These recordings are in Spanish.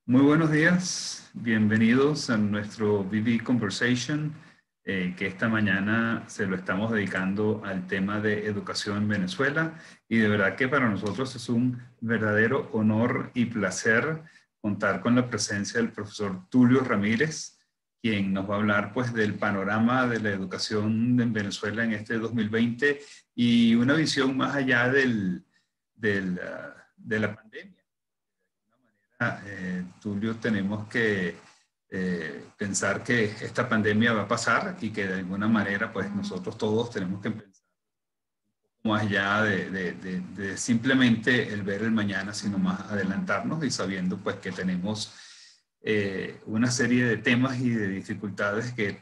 Muy buenos días, bienvenidos a nuestro VB Conversation, que esta mañana se lo estamos dedicando al tema de educación en Venezuela, y de verdad que para nosotros es un verdadero honor y placer contar con la presencia del profesor Tulio Ramírez, quien nos va a hablar pues del panorama de la educación en Venezuela en este 2020 y una visión más allá de la pandemia. Tulio, tenemos que pensar que esta pandemia va a pasar y que de alguna manera, pues nosotros todos tenemos que pensar más allá de simplemente el ver el mañana, sino más adelantarnos y sabiendo pues que tenemos una serie de temas y de dificultades que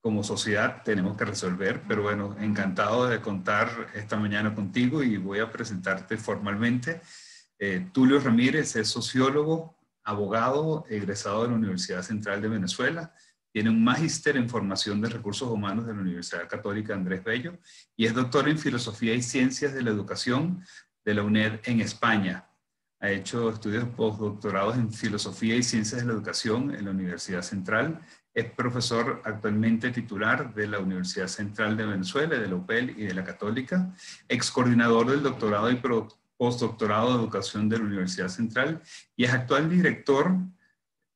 como sociedad tenemos que resolver. Pero bueno, encantado de contar esta mañana contigo y voy a presentarte formalmente. Tulio Ramírez es sociólogo, abogado, egresado de la Universidad Central de Venezuela. Tiene un magíster en formación de recursos humanos de la Universidad Católica Andrés Bello y es doctor en filosofía y ciencias de la educación de la UNED en España. Ha hecho estudios postdoctorados en filosofía y ciencias de la educación en la Universidad Central. Es profesor actualmente titular de la Universidad Central de Venezuela, de la UPEL y de la Católica. Ex coordinador del doctorado y postdoctorado de educación de la Universidad Central y es actual director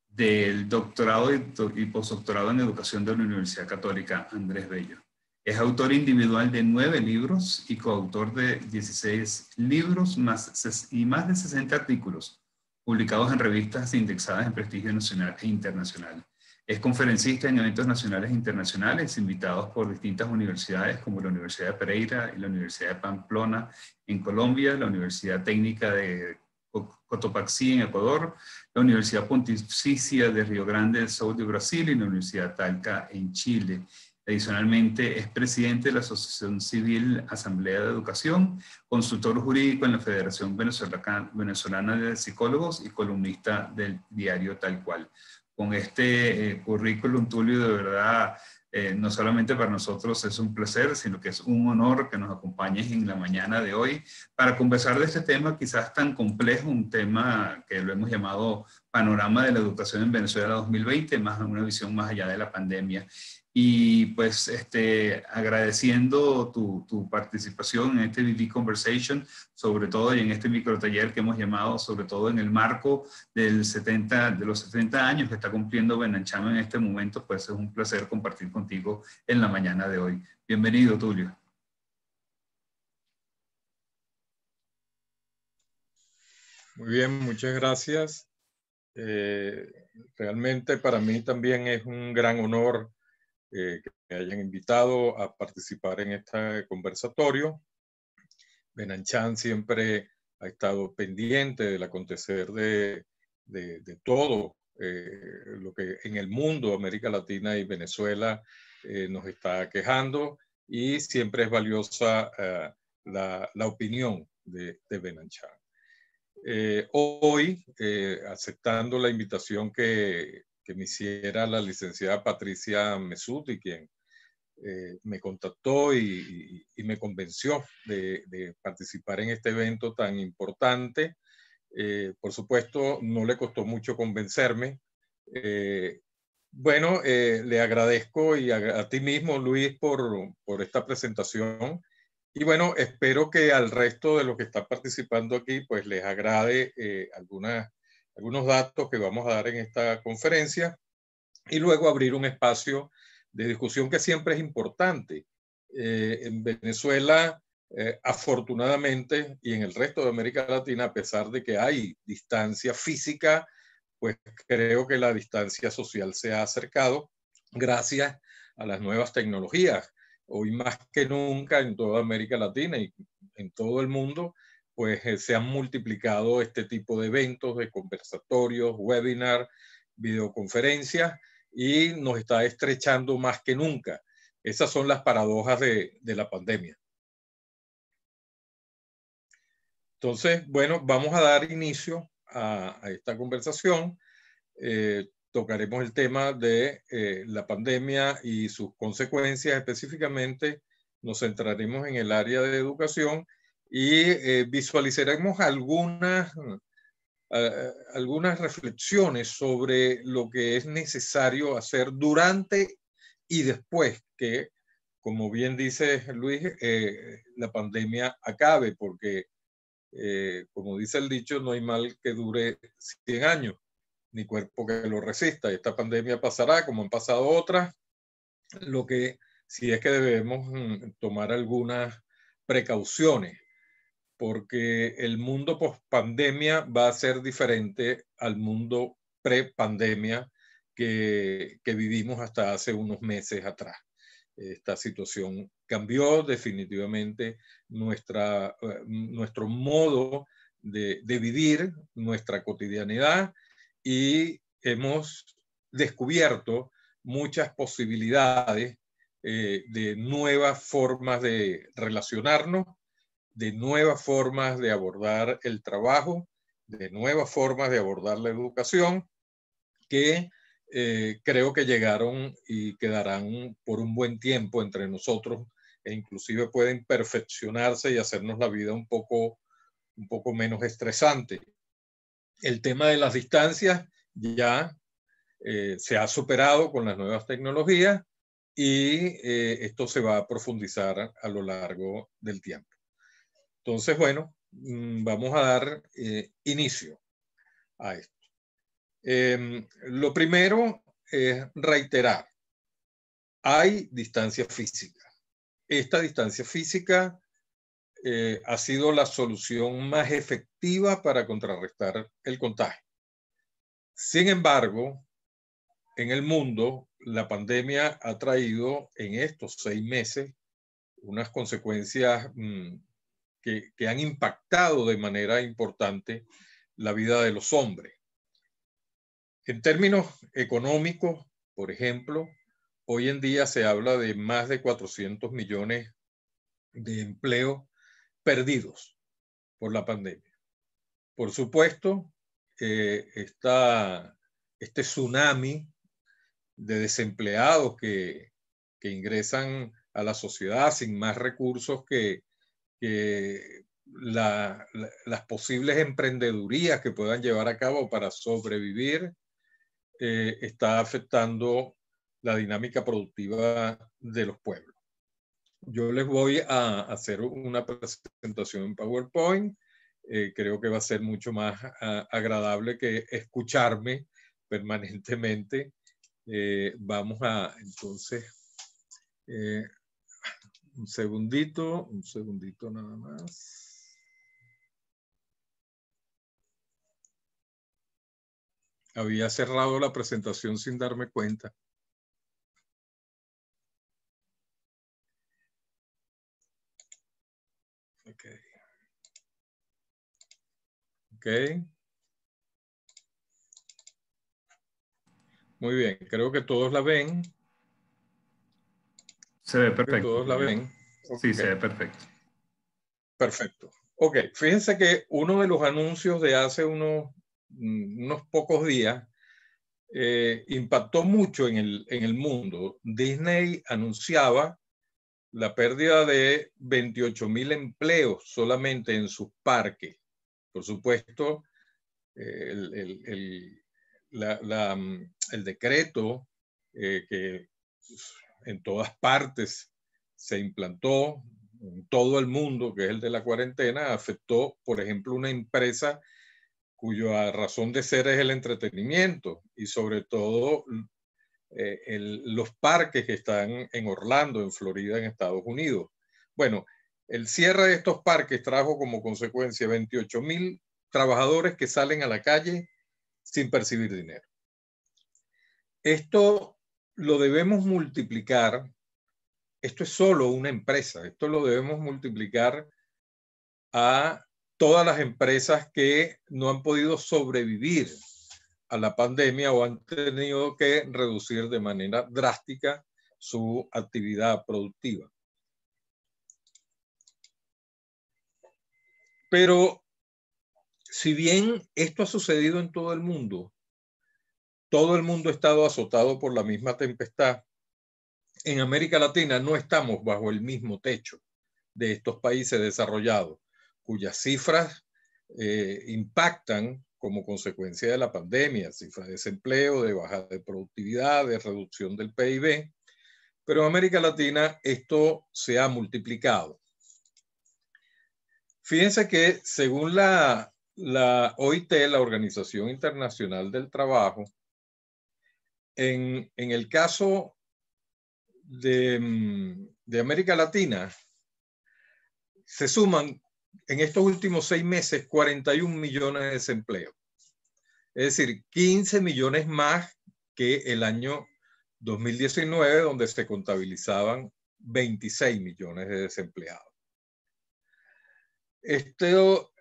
del doctorado y postdoctorado en educación de la Universidad Católica Andrés Bello. Es autor individual de 9 libros y coautor de 16 libros y más de 60 artículos publicados en revistas indexadas en prestigio nacional e internacional. Es conferencista en eventos nacionales e internacionales, invitados por distintas universidades como la Universidad de Pereira y la Universidad de Pamplona en Colombia, la Universidad Técnica de Cotopaxi en Ecuador, la Universidad Pontificia de Río Grande del Sur de Brasil y la Universidad Talca en Chile. Adicionalmente, es presidente de la Asociación Civil Asamblea de Educación, consultor jurídico en la Federación Venezolana de Psicólogos y columnista del diario Tal Cual. Con este currículum, Tulio, de verdad, no solamente para nosotros es un placer, sino que es un honor que nos acompañes en la mañana de hoy para conversar de este tema quizás tan complejo, un tema que lo hemos llamado Panorama de la Educación en Venezuela 2020, más una visión más allá de la pandemia. Y pues agradeciendo tu participación en este VB Conversation, sobre todo y en este microtaller que hemos llamado, sobre todo en el marco de los 70 años que está cumpliendo Benanchama en este momento, pues es un placer compartir contigo en la mañana de hoy. Bienvenido, Tulio. Muy bien, muchas gracias. Realmente para mí también es un gran honor que me hayan invitado a participar en este conversatorio. Benanchan siempre ha estado pendiente del acontecer de todo lo que en el mundo, América Latina y Venezuela nos está quejando, y siempre es valiosa la opinión de Benanchan. Hoy, aceptando la invitación que me hiciera la licenciada Patricia Mesuti, quien me contactó y me convenció de participar en este evento tan importante. Por supuesto, no le costó mucho convencerme. Bueno, le agradezco y a ti mismo, Luis, por esta presentación. Y bueno, espero que al resto de los que están participando aquí, pues les agrade algunos datos que vamos a dar en esta conferencia y luego abrir un espacio de discusión que siempre es importante. En Venezuela, afortunadamente, y en el resto de América Latina, a pesar de que hay distancia física, pues creo que la distancia social se ha acercado gracias a las nuevas tecnologías. Hoy más que nunca en toda América Latina y en todo el mundo, pues se han multiplicado este tipo de eventos, de conversatorios, webinars, videoconferencias, y nos está estrechando más que nunca. Esas son las paradojas de la pandemia. Entonces, bueno, vamos a dar inicio a esta conversación. Tocaremos el tema de la pandemia y sus consecuencias. Específicamente nos centraremos en el área de educación y visualizaremos algunas algunas reflexiones sobre lo que es necesario hacer durante y después que, como bien dice Luis, la pandemia acabe, porque como dice el dicho, no hay mal que dure 100 años, ni cuerpo que lo resista. Esta pandemia pasará, como han pasado otras, lo que sí es que debemos tomar algunas precauciones, porque el mundo post-pandemia va a ser diferente al mundo pre-pandemia que vivimos hasta hace unos meses atrás. Esta situación cambió definitivamente nuestro modo de vivir, nuestra cotidianidad, y hemos descubierto muchas posibilidades de nuevas formas de relacionarnos, de nuevas formas de abordar el trabajo, de nuevas formas de abordar la educación, que creo que llegaron y quedarán por un buen tiempo entre nosotros, e inclusive pueden perfeccionarse y hacernos la vida un poco menos estresante. El tema de las distancias ya se ha superado con las nuevas tecnologías, y esto se va a profundizar a lo largo del tiempo. Entonces, bueno, vamos a dar inicio a esto. Lo primero es reiterar, hay distancia física. Esta distancia física ha sido la solución más efectiva para contrarrestar el contagio. Sin embargo, en el mundo, la pandemia ha traído en estos 6 meses unas consecuencias que han impactado de manera importante la vida de los hombres. En términos económicos, por ejemplo, hoy en día se habla de más de 400 millones de empleos perdidos por la pandemia. Por supuesto, este tsunami de desempleados que ingresan a la sociedad sin más recursos que las posibles emprendedurías que puedan llevar a cabo para sobrevivir, está afectando la dinámica productiva de los pueblos. Yo les voy a hacer una presentación en PowerPoint. Creo que va a ser mucho más agradable que escucharme permanentemente. Vamos a, entonces, un segundito nada más. Había cerrado la presentación sin darme cuenta. Ok. Muy bien, creo que todos la ven. Se ve perfecto. Todos la ven. Sí, okay. se ve perfecto. Perfecto. Ok, fíjense que uno de los anuncios de hace unos pocos días impactó mucho en el mundo. Disney anunciaba la pérdida de 28,000 empleos solamente en sus parques. Por supuesto, el decreto que en todas partes se implantó en todo el mundo, que es el de la cuarentena, afectó, por ejemplo, una empresa cuya razón de ser es el entretenimiento, y sobre todo los parques que están en Orlando, en Florida, en Estados Unidos. Bueno, el cierre de estos parques trajo como consecuencia 28,000 trabajadores que salen a la calle sin percibir dinero. Esto lo debemos multiplicar. Esto es solo una empresa. Esto lo debemos multiplicar a todas las empresas que no han podido sobrevivir a la pandemia o han tenido que reducir de manera drástica su actividad productiva. Pero si bien esto ha sucedido en todo el mundo ha estado azotado por la misma tempestad. En América Latina no estamos bajo el mismo techo de estos países desarrollados, cuyas cifras impactan como consecuencia de la pandemia, cifra de desempleo, de baja de productividad, de reducción del PIB, pero en América Latina esto se ha multiplicado. Fíjense que según la OIT, la Organización Internacional del Trabajo, en el caso de América Latina, se suman en estos últimos 6 meses 41 millones de desempleos. Es decir, 15 millones más que el año 2019, donde se contabilizaban 26 millones de desempleados. Esto,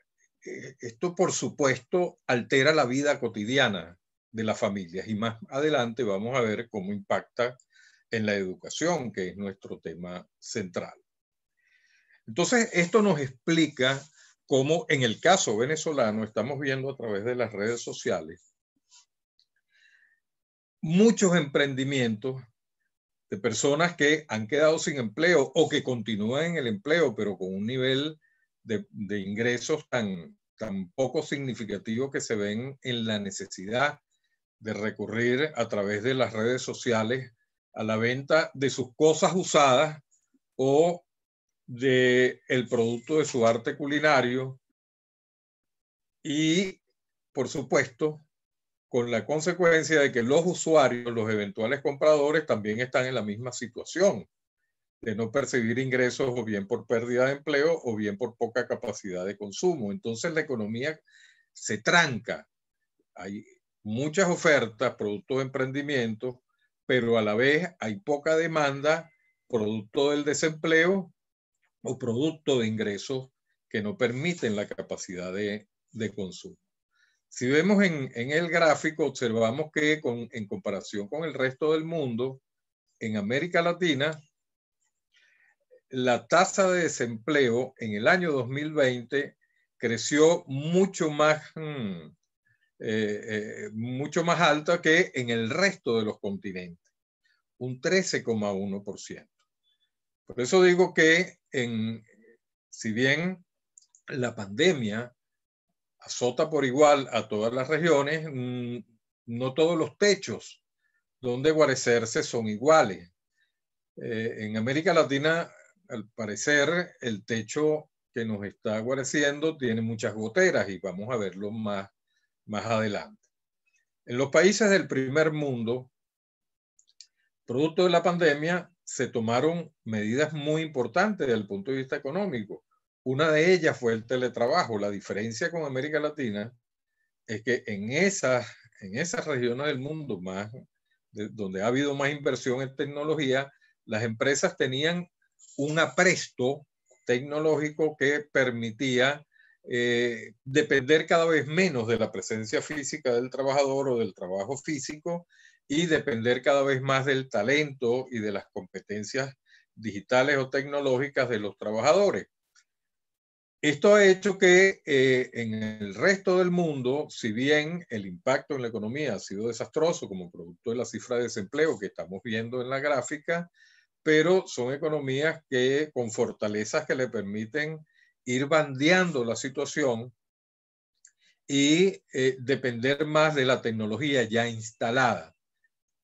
por supuesto, altera la vida cotidiana de las familias y más adelante vamos a ver cómo impacta en la educación, que es nuestro tema central. Entonces, esto nos explica cómo en el caso venezolano estamos viendo a través de las redes sociales muchos emprendimientos de personas que han quedado sin empleo o que continúan en el empleo, pero con un nivel de ingresos tan poco significativo que se ven en la necesidad de recurrir a través de las redes sociales a la venta de sus cosas usadas o del producto de su arte culinario y, por supuesto, con la consecuencia de que los usuarios, los eventuales compradores, también están en la misma situación de no percibir ingresos o bien por pérdida de empleo o bien por poca capacidad de consumo. Entonces la economía se tranca. Hay muchas ofertas, producto de emprendimiento, pero a la vez hay poca demanda, producto del desempleo o producto de ingresos que no permiten la capacidad de consumo. Si vemos en el gráfico, observamos que en comparación con el resto del mundo, en América Latina, la tasa de desempleo en el año 2020 creció mucho más alta que en el resto de los continentes, un 13,1%. Por eso digo que si bien la pandemia azota por igual a todas las regiones, no todos los techos donde guarecerse son iguales. En América Latina, al parecer, el techo que nos está guareciendo tiene muchas goteras y vamos a verlo más adelante. En los países del primer mundo, producto de la pandemia, se tomaron medidas muy importantes desde el punto de vista económico. Una de ellas fue el teletrabajo. La diferencia con América Latina es que en esas regiones del mundo donde ha habido más inversión en tecnología, las empresas tenían un apresto tecnológico que permitía depender cada vez menos de la presencia física del trabajador o del trabajo físico y depender cada vez más del talento y de las competencias digitales o tecnológicas de los trabajadores. Esto ha hecho que en el resto del mundo, si bien el impacto en la economía ha sido desastroso como producto de la cifra de desempleo que estamos viendo en la gráfica, pero son economías que con fortalezas que le permiten ir bandeando la situación y depender más de la tecnología ya instalada.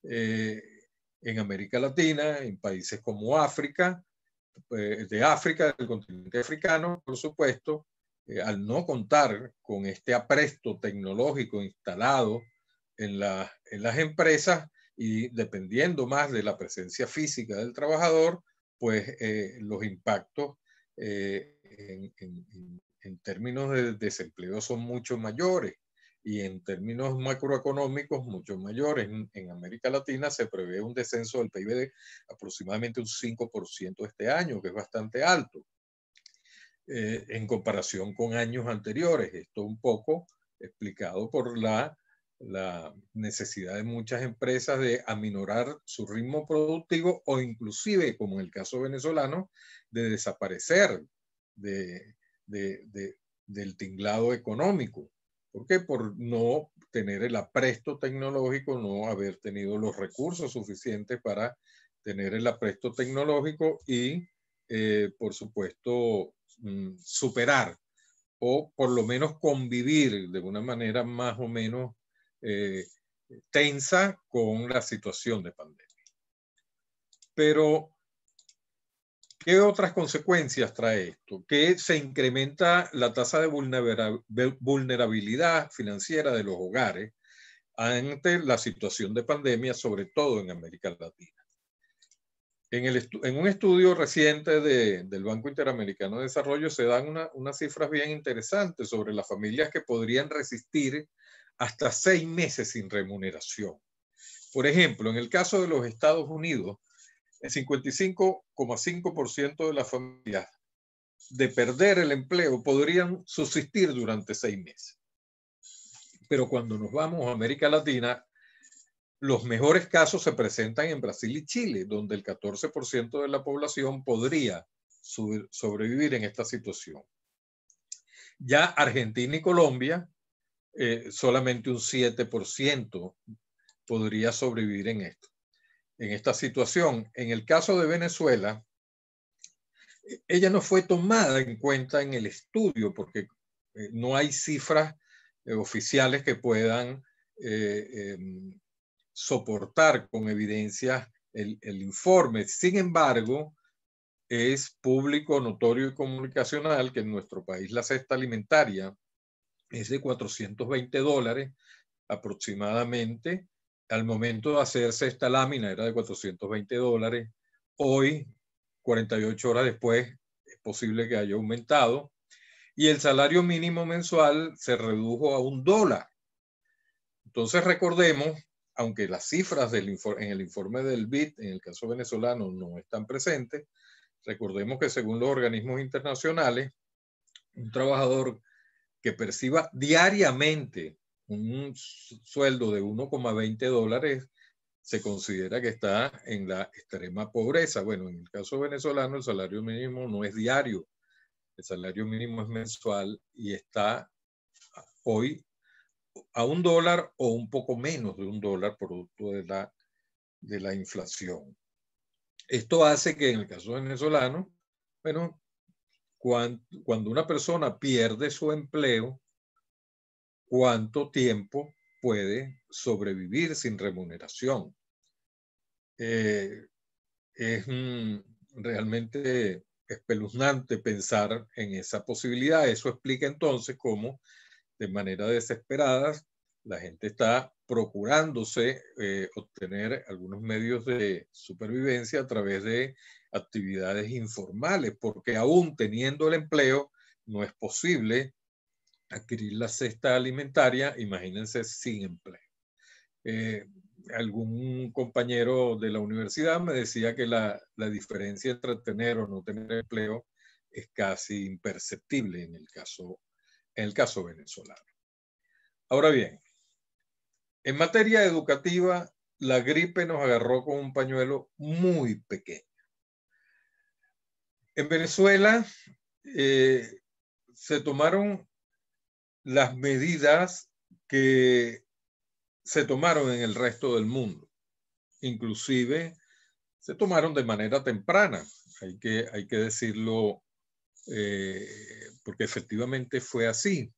En América Latina, en países como África, del continente africano, por supuesto, al no contar con este apresto tecnológico instalado en las empresas y dependiendo más de la presencia física del trabajador, pues los impactos en términos de desempleo son mucho mayores y en términos macroeconómicos mucho mayores. En América Latina se prevé un descenso del PIB de aproximadamente un 5% este año, que es bastante alto en comparación con años anteriores. Esto un poco explicado por la necesidad de muchas empresas de aminorar su ritmo productivo o inclusive, como en el caso venezolano, de desaparecer del tinglado económico. ¿Por qué? Por no tener el apresto tecnológico, no haber tenido los recursos suficientes para tener el apresto tecnológico y, por supuesto, superar o por lo menos convivir de una manera más o menos tensa con la situación de pandemia. Pero, ¿qué otras consecuencias trae esto? Que se incrementa la tasa de vulnerabilidad financiera de los hogares ante la situación de pandemia, sobre todo en América Latina. En un estudio reciente del Banco Interamericano de Desarrollo se dan unas cifras bien interesantes sobre las familias que podrían resistir hasta 6 meses sin remuneración. Por ejemplo, en el caso de los Estados Unidos, el 55,5% de las familias de perder el empleo podrían subsistir durante 6 meses. Pero cuando nos vamos a América Latina, los mejores casos se presentan en Brasil y Chile, donde el 14% de la población podría sobrevivir en esta situación. Ya Argentina y Colombia, solamente un 7% podría sobrevivir en esta situación. En el caso de Venezuela, ella no fue tomada en cuenta en el estudio porque no hay cifras oficiales que puedan soportar con evidencia el informe. Sin embargo, es público, notorio y comunicacional que en nuestro país la cesta alimentaria es de $420 aproximadamente. Al momento de hacerse esta lámina era de $420. Hoy, 48 horas después, es posible que haya aumentado. Y el salario mínimo mensual se redujo a $1. Entonces recordemos, aunque las cifras en el informe del BID, en el caso venezolano, no están presentes, recordemos que según los organismos internacionales, un trabajador que perciba diariamente un sueldo de $1,20 se considera que está en la extrema pobreza. Bueno, en el caso venezolano el salario mínimo no es diario, el salario mínimo es mensual y está hoy a $1 o un poco menos de $1 producto de la inflación. Esto hace que en el caso venezolano, bueno, cuando una persona pierde su empleo, ¿cuánto tiempo puede sobrevivir sin remuneración? Es realmente espeluznante pensar en esa posibilidad. Eso explica entonces cómo de manera desesperada la gente está procurándose obtener algunos medios de supervivencia a través de actividades informales, porque aún teniendo el empleo no es posible adquirir la cesta alimentaria, imagínense sin empleo. Algún compañero de la universidad me decía que la diferencia entre tener o no tener empleo es casi imperceptible en el caso venezolano. Ahora bien, en materia educativa, la gripe nos agarró con un pañuelo muy pequeño. En Venezuela se tomaron las medidas que se tomaron en el resto del mundo. Inclusive se tomaron de manera temprana, hay que decirlo, porque efectivamente fue así.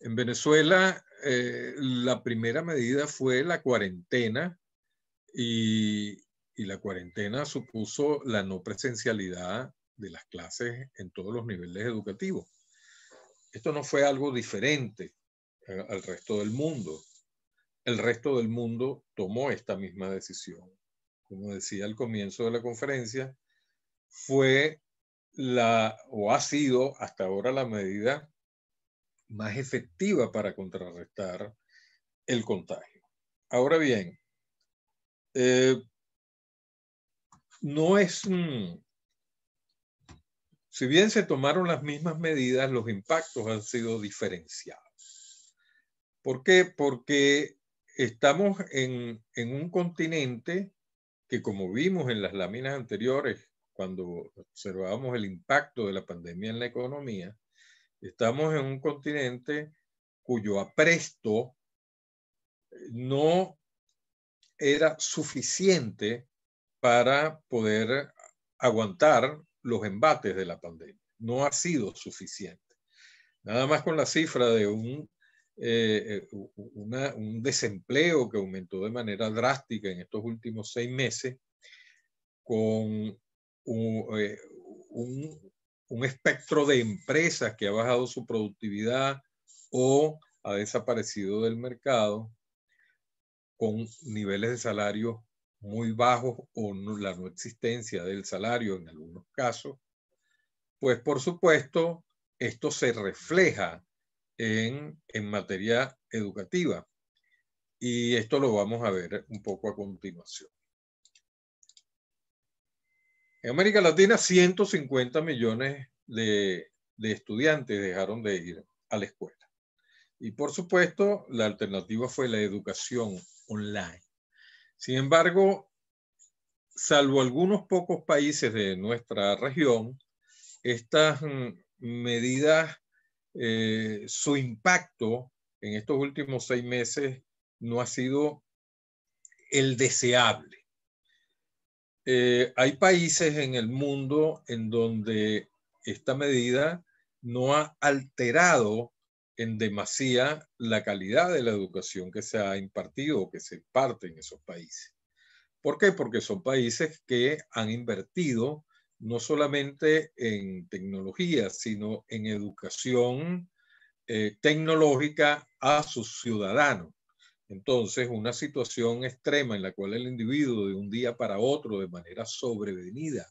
En Venezuela, la primera medida fue la cuarentena y la cuarentena supuso la no presencialidad de las clases en todos los niveles educativos. Esto no fue algo diferente al resto del mundo. El resto del mundo tomó esta misma decisión. Como decía al comienzo de la conferencia, fue o ha sido hasta ahora la medida más efectiva para contrarrestar el contagio. Ahora bien, no es... Si bien se tomaron las mismas medidas, los impactos han sido diferenciados. ¿Por qué? Porque estamos en un continente que, como vimos en las láminas anteriores, cuando observábamos el impacto de la pandemia en la economía, estamos en un continente cuyo apresto no era suficiente para poder aguantar los embates de la pandemia. No ha sido suficiente. Nada más con la cifra de un desempleo que aumentó de manera drástica en estos últimos 6 meses, con un espectro de empresas que ha bajado su productividad o ha desaparecido del mercado, con niveles de salario muy bajos o la no existencia del salario en algunos casos, pues por supuesto esto se refleja en materia educativa. Y esto lo vamos a ver un poco a continuación. En América Latina, 150 millones de estudiantes dejaron de ir a la escuela. Y por supuesto, la alternativa fue la educación online. Sin embargo, salvo algunos pocos países de nuestra región, estas medidas, su impacto en estos últimos 6 meses no ha sido el deseable. Hay países en el mundo en donde esta medida no ha alterado en demasía la calidad de la educación que se ha impartido o que se imparte en esos países. ¿Por qué? Porque son países que han invertido no solamente en tecnología, sino en educación tecnológica a sus ciudadanos. Entonces, una situación extrema en la cual el individuo de un día para otro, de manera sobrevenida,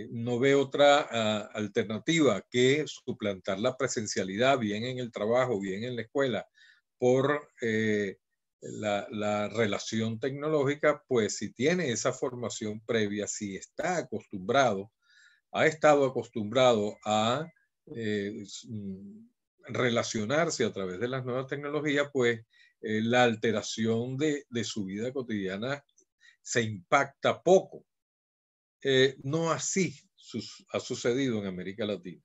no ve otra alternativa que suplantar la presencialidad, bien en el trabajo, bien en la escuela, por la relación tecnológica, pues si tiene esa formación previa, si está acostumbrado, ha estado acostumbrado a relacionarse a través de las nuevas tecnologías, pues la alteración de su vida cotidiana se impacta poco. No así ha sucedido en América Latina.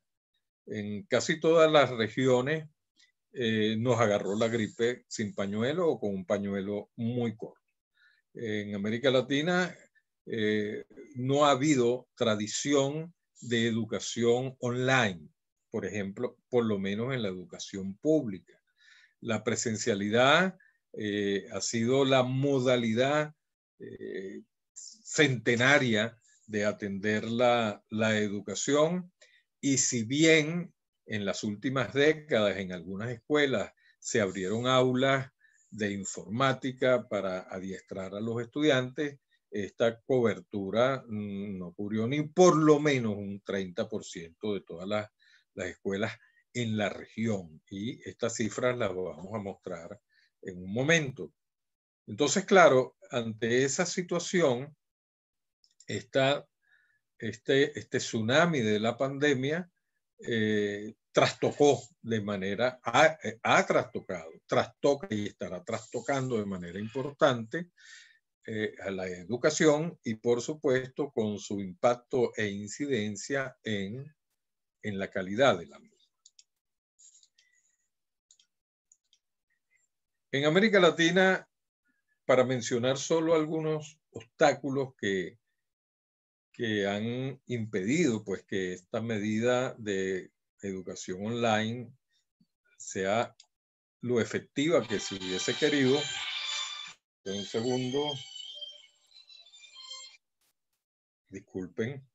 En casi todas las regiones nos agarró la gripe sin pañuelo o con un pañuelo muy corto. En América Latina no ha habido tradición de educación online, por ejemplo, por lo menos en la educación pública. La presencialidad ha sido la modalidad centenaria de atender la educación, y si bien en las últimas décadas en algunas escuelas se abrieron aulas de informática para adiestrar a los estudiantes, esta cobertura no cubrió ni por lo menos un 30% de todas las escuelas en la región, y estas cifras las vamos a mostrar en un momento. Entonces, claro, ante esa situación, este tsunami de la pandemia trastocó de manera, trastoca y estará trastocando de manera importante a la educación, y por supuesto con su impacto e incidencia en la calidad de la misma. En América Latina, para mencionar solo algunos obstáculos que han impedido pues que esta medida de educación online sea lo efectiva que se hubiese querido. Un segundo. Disculpen.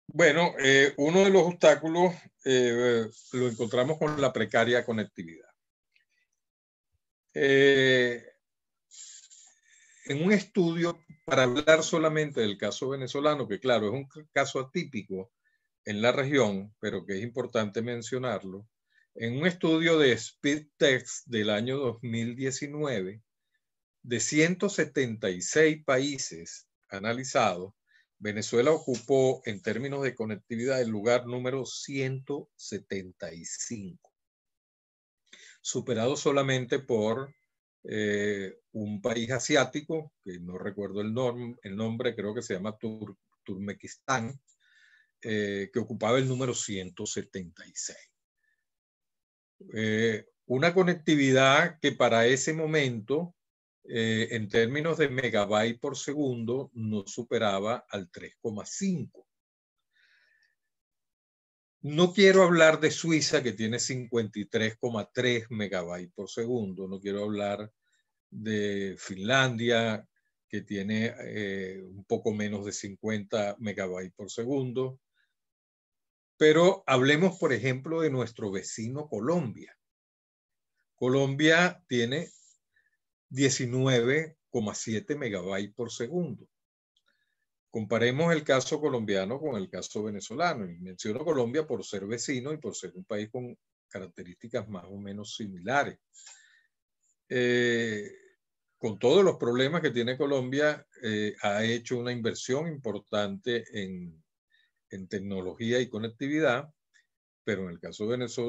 Bueno, uno de los obstáculos lo encontramos con la precaria conectividad. En un estudio, para hablar solamente del caso venezolano, que claro, es un caso atípico en la región, pero que es importante mencionarlo, en un estudio de Speedtest del año 2019, de 176 países analizados, Venezuela ocupó en términos de conectividad el lugar número 175, superado solamente por un país asiático, que no recuerdo el nombre, creo que se llama Turkmenistán, que ocupaba el número 176. Una conectividad que para ese momento, en términos de megabyte por segundo, no superaba al 3,5. No quiero hablar de Suiza, que tiene 53,3 megabytes por segundo. No quiero hablar de Finlandia, que tiene un poco menos de 50 megabytes por segundo. Pero hablemos, por ejemplo, de nuestro vecino Colombia. Colombia tiene 19,7 megabytes por segundo. Comparemos el caso colombiano con el caso venezolano. Y menciono Colombia por ser vecino y por ser un país con características más o menos similares. Con todos los problemas que tiene Colombia, ha hecho una inversión importante en tecnología y conectividad, pero en el caso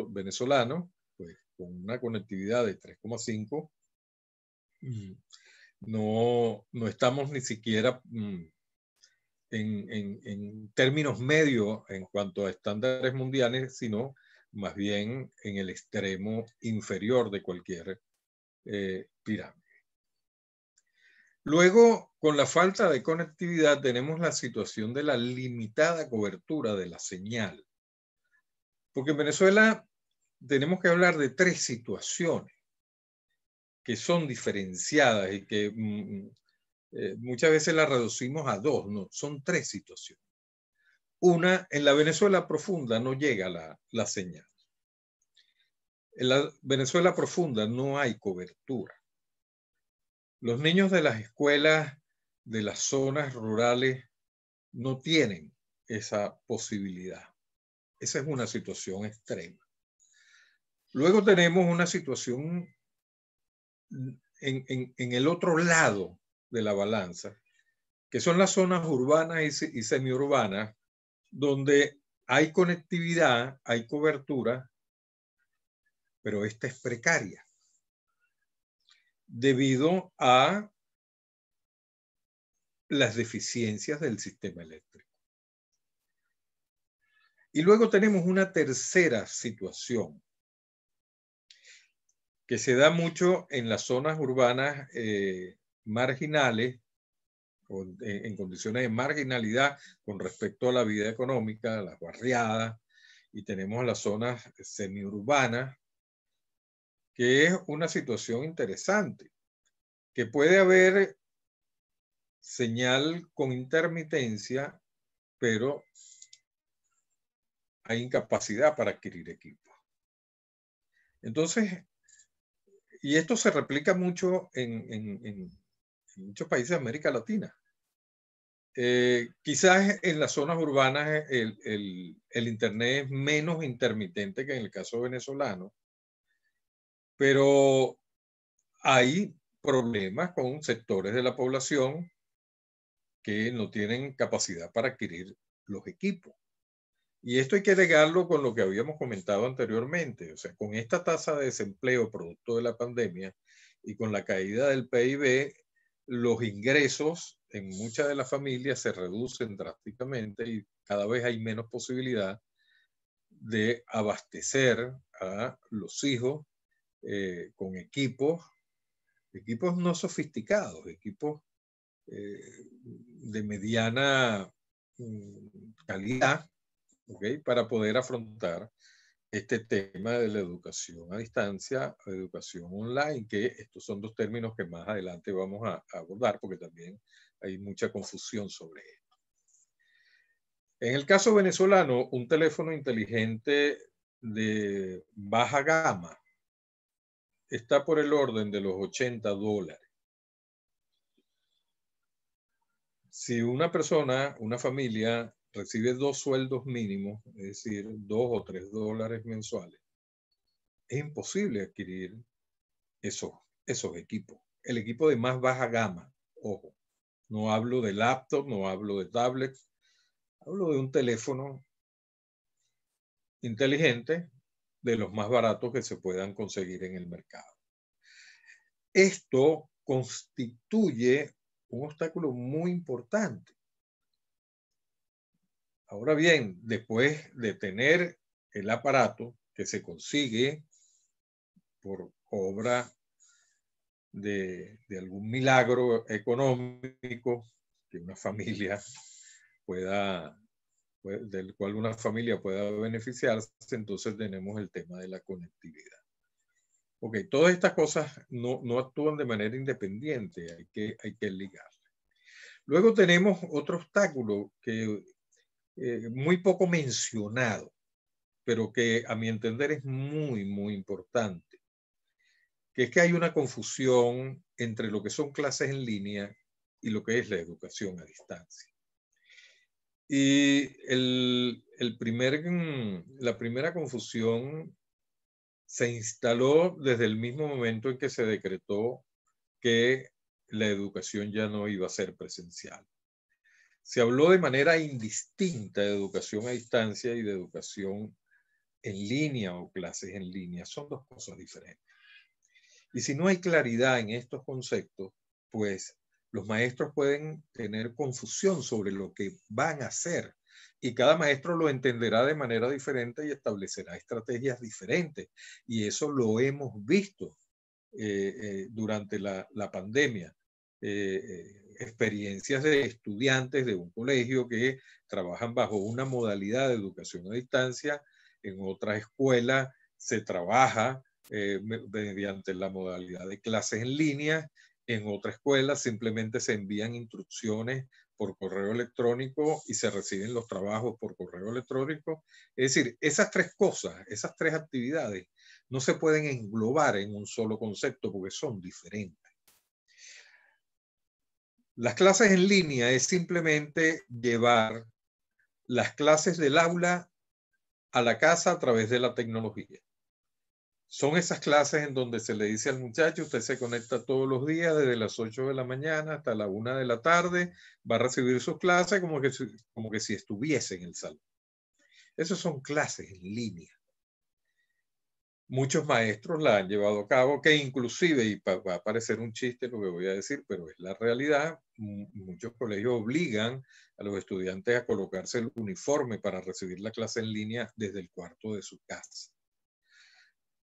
venezolano, pues con una conectividad de 3,5, no estamos ni siquiera en términos medios en cuanto a estándares mundiales, sino más bien en el extremo inferior de cualquier pirámide. Luego, con la falta de conectividad, tenemos la situación de la limitada cobertura de la señal. Porque en Venezuela tenemos que hablar de tres situaciones que son diferenciadas y que muchas veces las reducimos a dos, no, son tres situaciones. Una, en la Venezuela profunda no llega la señal. En la Venezuela profunda no hay cobertura. Los niños de las escuelas de las zonas rurales no tienen esa posibilidad. Esa es una situación extrema. Luego tenemos una situación en el otro lado de la balanza, que son las zonas urbanas y semiurbanas, donde hay conectividad, hay cobertura, pero esta es precaria debido a las deficiencias del sistema eléctrico. Y luego tenemos una tercera situación que se da mucho en las zonas urbanas marginales, en condiciones de marginalidad con respecto a la vida económica, las barriadas, y tenemos las zonas semiurbanas, que es una situación interesante, que puede haber señal con intermitencia, pero hay incapacidad para adquirir equipo. Entonces, y esto se replica mucho en muchos países de América Latina. Quizás en las zonas urbanas el Internet es menos intermitente que en el caso venezolano, pero hay problemas con sectores de la población que no tienen capacidad para adquirir los equipos. Y esto hay que ligarlo con lo que habíamos comentado anteriormente. O sea, con esta tasa de desempleo producto de la pandemia y con la caída del PIB, los ingresos en muchas de las familias se reducen drásticamente y cada vez hay menos posibilidad de abastecer a los hijos con equipos no sofisticados, equipos de mediana calidad, ¿okay? Para poder afrontar este tema de la educación a distancia, educación online, que estos son dos términos que más adelante vamos a abordar porque también hay mucha confusión sobre esto. En el caso venezolano, un teléfono inteligente de baja gama está por el orden de los $80. Si una persona, una familia, recibe 2 sueldos mínimos, es decir, $2 o $3 mensuales, es imposible adquirir esos equipos. El equipo de más baja gama, ojo, no hablo de laptop, no hablo de tablet, hablo de un teléfono inteligente de los más baratos que se puedan conseguir en el mercado. Esto constituye un obstáculo muy importante. Ahora bien, después de tener el aparato que se consigue por obra de algún milagro económico que una familia pueda del cual una familia pueda beneficiarse, entonces tenemos el tema de la conectividad. Ok, todas estas cosas no actúan de manera independiente, hay que ligarlas. Luego tenemos otro obstáculo que muy poco mencionado, pero que a mi entender es muy importante, que es que hay una confusión entre lo que son clases en línea y lo que es la educación a distancia. Y la primera confusión se instaló desde el mismo momento en que se decretó que la educación ya no iba a ser presencial. Se habló de manera indistinta de educación a distancia y de educación en línea o clases en línea. Son dos cosas diferentes. Y si no hay claridad en estos conceptos, pues los maestros pueden tener confusión sobre lo que van a hacer y cada maestro lo entenderá de manera diferente y establecerá estrategias diferentes. Y eso lo hemos visto durante la pandemia. Experiencias de estudiantes de un colegio que trabajan bajo una modalidad de educación a distancia, en otra escuela se trabaja mediante la modalidad de clases en línea, en otra escuela simplemente se envían instrucciones por correo electrónico y se reciben los trabajos por correo electrónico. Es decir, esas tres cosas, esas tres actividades no se pueden englobar en un solo concepto porque son diferentes. Las clases en línea es simplemente llevar las clases del aula a la casa a través de la tecnología. Son esas clases en donde se le dice al muchacho, usted se conecta todos los días desde las 8 de la mañana hasta la 1 de la tarde, va a recibir sus clases como que si estuviese en el salón. Esas son clases en línea. Muchos maestros la han llevado a cabo, que inclusive, y va a parecer un chiste lo que voy a decir, pero es la realidad, muchos colegios obligan a los estudiantes a colocarse el uniforme para recibir la clase en línea desde el cuarto de su casa.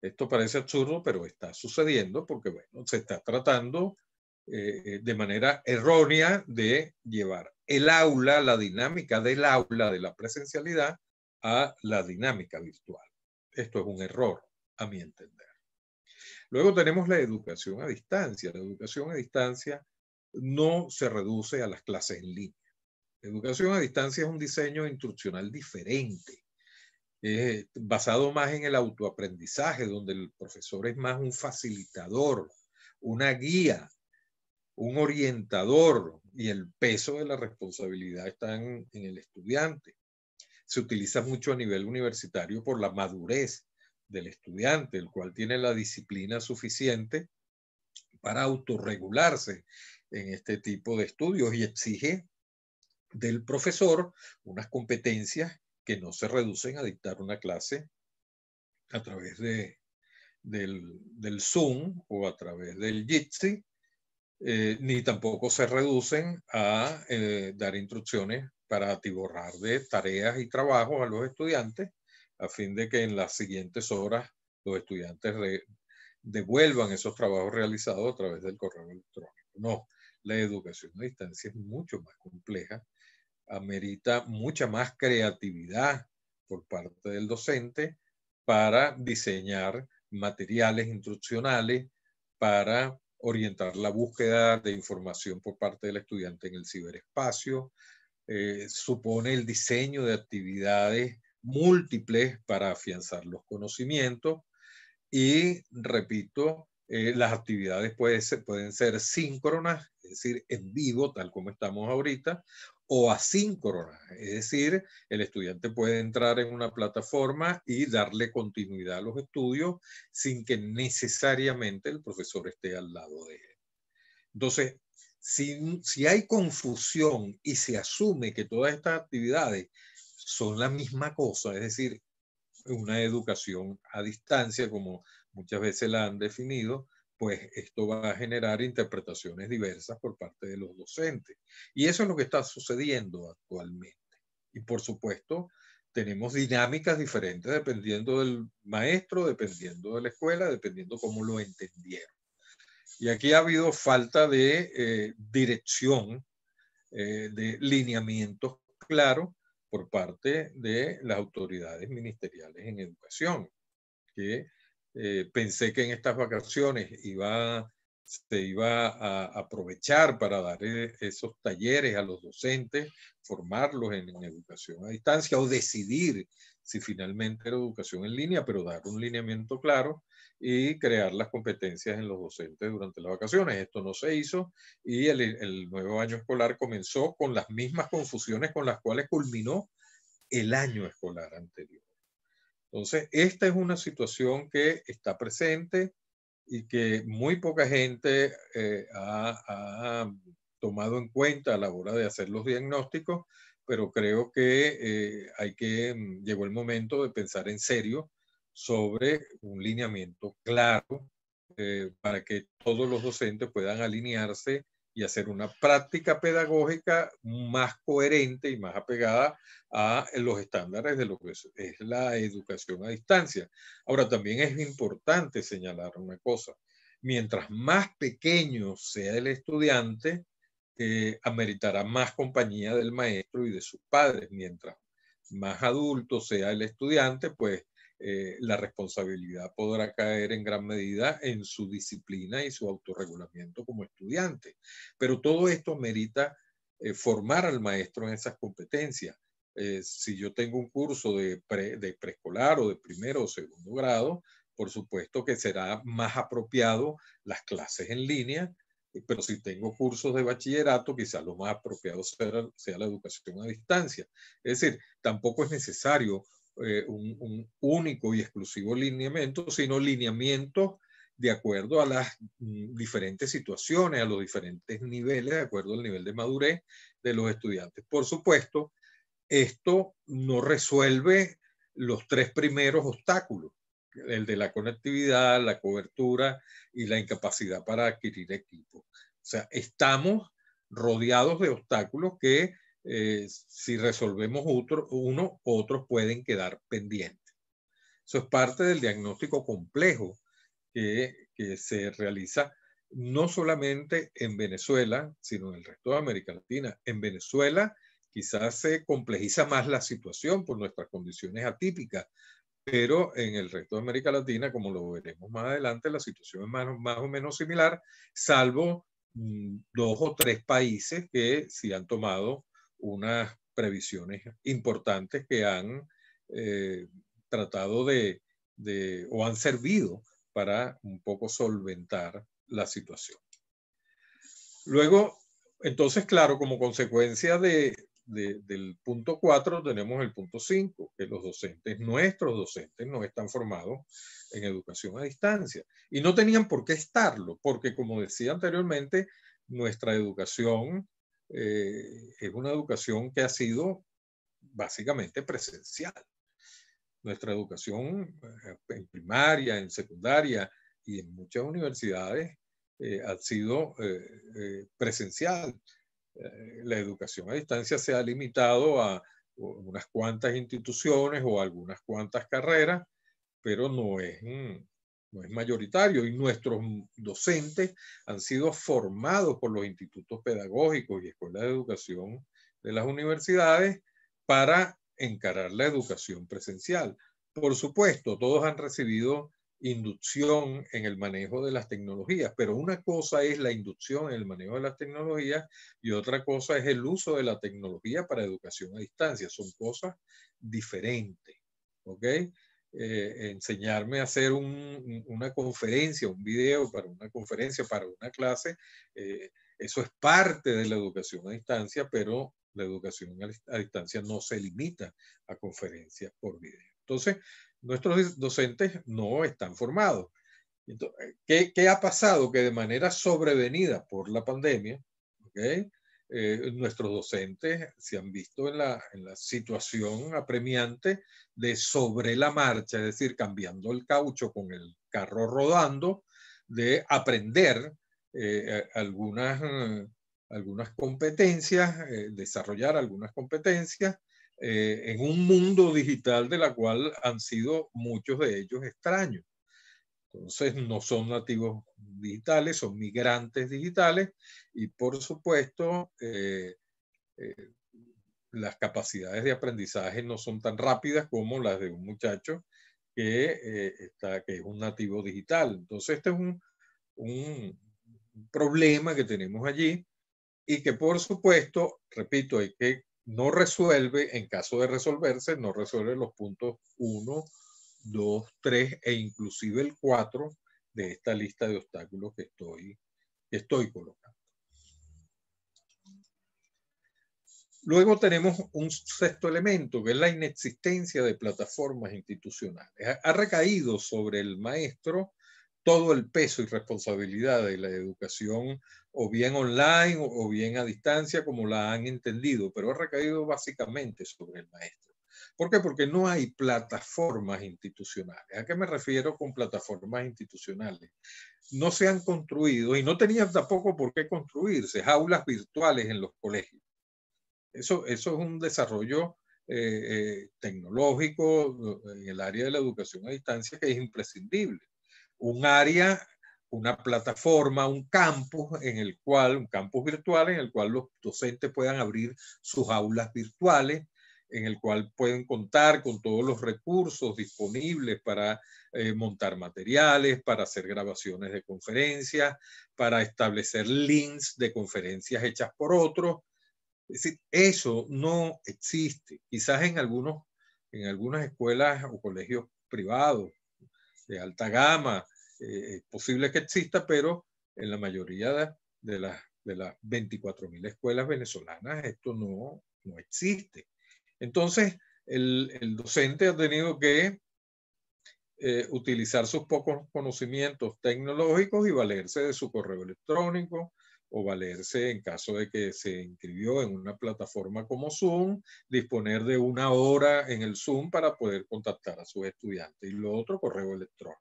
Esto parece absurdo, pero está sucediendo porque, bueno, se está tratando de manera errónea de llevar el aula, la dinámica del aula, de la presencialidad, a la dinámica virtual. Esto es un error, a mi entender. Luego tenemos la educación a distancia. La educación a distancia no se reduce a las clases en línea. La educación a distancia es un diseño instruccional diferente, basado más en el autoaprendizaje, donde el profesor es más un facilitador, una guía, un orientador, y el peso de la responsabilidad está en el estudiante. Se utiliza mucho a nivel universitario por la madurez del estudiante, el cual tiene la disciplina suficiente para autorregularse en este tipo de estudios y exige del profesor unas competencias que no se reducen a dictar una clase a través del Zoom o a través del Jitsi, ni tampoco se reducen a dar instrucciones para atiborrar de tareas y trabajos a los estudiantes a fin de que en las siguientes horas los estudiantes devuelvan esos trabajos realizados a través del correo electrónico. No, la educación a distancia es mucho más compleja, amerita mucha más creatividad por parte del docente para diseñar materiales instruccionales, para orientar la búsqueda de información por parte del estudiante en el ciberespacio, supone el diseño de actividades múltiples para afianzar los conocimientos y, repito, las actividades pueden ser síncronas, es decir, en vivo, tal como estamos ahorita, o asíncronas, es decir, el estudiante puede entrar en una plataforma y darle continuidad a los estudios sin que necesariamente el profesor esté al lado de él. Entonces, si hay confusión y se asume que todas estas actividades son la misma cosa, es decir, una educación a distancia, como muchas veces la han definido, pues esto va a generar interpretaciones diversas por parte de los docentes. Y eso es lo que está sucediendo actualmente. Y por supuesto, tenemos dinámicas diferentes dependiendo del maestro, dependiendo de la escuela, dependiendo cómo lo entendieron. Y aquí ha habido falta de dirección, de lineamientos claros, por parte de las autoridades ministeriales en educación, que pensé que en estas vacaciones se iba a aprovechar para dar esos talleres a los docentes, formarlos en educación a distancia o decidir si finalmente era educación en línea, pero dar un lineamiento claro y crear las competencias en los docentes durante las vacaciones. Esto no se hizo y el nuevo año escolar comenzó con las mismas confusiones con las cuales culminó el año escolar anterior. Entonces, esta es una situación que está presente y que muy poca gente ha tomado en cuenta a la hora de hacer los diagnósticos, pero creo que llegó el momento de pensar en serio sobre un lineamiento claro para que todos los docentes puedan alinearse y hacer una práctica pedagógica más coherente y más apegada a los estándares de lo que es la educación a distancia. Ahora, también es importante señalar una cosa. Mientras más pequeño sea el estudiante, ameritará más compañía del maestro y de sus padres. Mientras más adulto sea el estudiante, pues la responsabilidad podrá caer en gran medida en su disciplina y su autorregulamiento como estudiante. Pero todo esto merita formar al maestro en esas competencias. Si yo tengo un curso de preescolar o de primero o segundo grado, por supuesto que será más apropiado las clases en línea, pero si tengo cursos de bachillerato, quizás lo más apropiado sea la educación a distancia. Es decir, tampoco es necesario un único y exclusivo lineamiento, sino lineamientos de acuerdo a las diferentes situaciones, a los diferentes niveles, de acuerdo al nivel de madurez de los estudiantes. Por supuesto, esto no resuelve los tres primeros obstáculos, el de la conectividad, la cobertura y la incapacidad para adquirir equipo. O sea, estamos rodeados de obstáculos que si resolvemos uno, otros pueden quedar pendientes. Eso es parte del diagnóstico complejo que se realiza no solamente en Venezuela, sino en el resto de América Latina. En Venezuela quizás se complejiza más la situación por nuestras condiciones atípicas, pero en el resto de América Latina, como lo veremos más adelante, la situación es más o menos similar, salvo 2 o 3 países que sí han tomado unas previsiones importantes que han tratado o han servido para un poco solventar la situación. Luego, entonces, claro, como consecuencia del punto 4 tenemos el punto 5, que nuestros docentes no están formados en educación a distancia. Y no tenían por qué estarlo, porque como decía anteriormente, nuestra educación es una educación que ha sido básicamente presencial. Nuestra educación en primaria, en secundaria y en muchas universidades ha sido presencial. La educación a distancia se ha limitado a unas cuantas instituciones o algunas cuantas carreras, pero no es mayoritario. Y nuestros docentes han sido formados por los institutos pedagógicos y escuelas de educación de las universidades para encarar la educación presencial. Por supuesto, todos han recibido inducción en el manejo de las tecnologías, pero una cosa es la inducción en el manejo de las tecnologías y otra cosa es el uso de la tecnología para educación a distancia. Son cosas diferentes, ¿ok? Enseñarme a hacer una conferencia, un video para una conferencia, para una clase, eso es parte de la educación a distancia, pero la educación a distancia no se limita a conferencias por video. Entonces, nuestros docentes no están formados. Entonces, ¿qué ha pasado? Que de manera sobrevenida por la pandemia, ¿okay? Nuestros docentes se han visto en la situación apremiante de sobre la marcha, es decir, cambiando el caucho con el carro rodando, de aprender algunas competencias, desarrollar algunas competencias en un mundo digital de la cual han sido muchos de ellos extraños. Entonces no son nativos digitales, son migrantes digitales y por supuesto las capacidades de aprendizaje no son tan rápidas como las de un muchacho que es un nativo digital. Entonces, este es un problema que tenemos allí y que, por supuesto, repito, hay que no resuelve, en caso de resolverse, no resuelve los puntos 1, 2, 3 e inclusive el 4 de esta lista de obstáculos que estoy colocando. Luego tenemos un sexto elemento, que es la inexistencia de plataformas institucionales. Ha recaído sobre el maestro todo el peso y responsabilidad de la educación, o bien online o bien a distancia, como la han entendido, pero ha recaído básicamente sobre el maestro. ¿Por qué? Porque no hay plataformas institucionales. ¿A qué me refiero con plataformas institucionales? No se han construido, y no tenían tampoco por qué construirse, aulas virtuales en los colegios. Eso es un desarrollo tecnológico en el área de la educación a distancia que es imprescindible. Un área, una plataforma, un campus un campus virtual en el cual los docentes puedan abrir sus aulas virtuales, en el cual pueden contar con todos los recursos disponibles para montar materiales, para hacer grabaciones de conferencias, para establecer links de conferencias hechas por otros. Es decir, eso no existe. Quizás en algunas escuelas o colegios privados de alta gama es posible que exista, pero en la mayoría de las 24.000 escuelas venezolanas esto no existe. Entonces, el docente ha tenido que utilizar sus pocos conocimientos tecnológicos y valerse de su correo electrónico, o valerse, en caso de que se inscribió en una plataforma como Zoom, disponer de 1 hora en el Zoom para poder contactar a sus estudiantes, y lo otro, correo electrónico.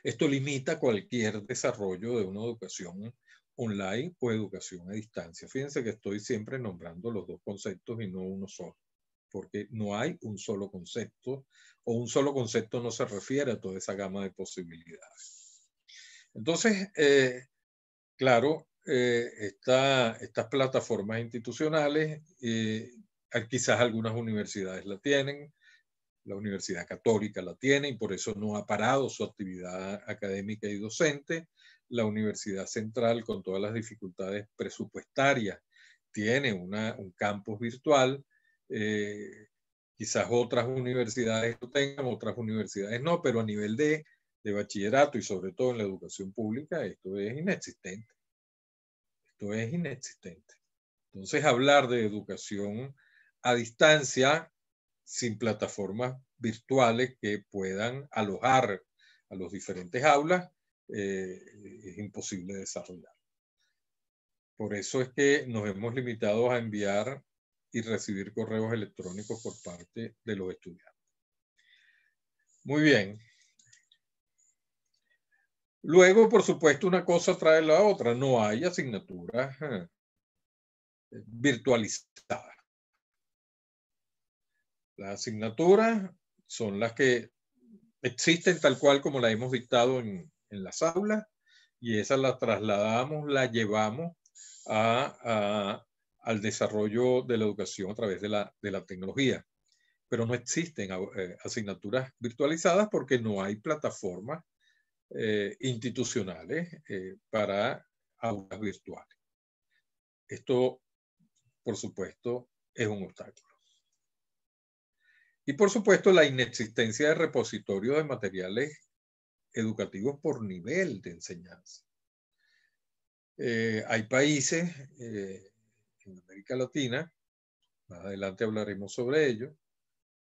Esto limita cualquier desarrollo de una educación online o educación a distancia. Fíjense que estoy siempre nombrando los dos conceptos y no uno solo, porque no hay un solo concepto, o un solo concepto no se refiere a toda esa gama de posibilidades. Entonces, claro, estas plataformas institucionales, quizás algunas universidades la tienen, la Universidad Católica la tiene y por eso no ha parado su actividad académica y docente. La Universidad Central, con todas las dificultades presupuestarias, tiene un campus virtual. Quizás otras universidades lo tengan, otras universidades no, pero a nivel de bachillerato y sobre todo en la educación pública, esto es inexistente. Esto es inexistente. Entonces, hablar de educación a distancia sin plataformas virtuales que puedan alojar a los diferentes aulas es imposible desarrollar. Por eso es que nos hemos limitado a enviar y recibir correos electrónicos por parte de los estudiantes. Muy bien. Luego, por supuesto, una cosa trae la otra. No hay asignaturas virtualizadas. Las asignaturas son las que existen tal cual como las hemos dictado en las aulas, y esas las trasladamos, las llevamos al desarrollo de la educación a través de la tecnología. Pero no existen asignaturas virtualizadas porque no hay plataformas institucionales para aulas virtuales. Esto, por supuesto, es un obstáculo. Y por supuesto, la inexistencia de repositorios de materiales educativos por nivel de enseñanza. Hay países en América Latina, más adelante hablaremos sobre ello,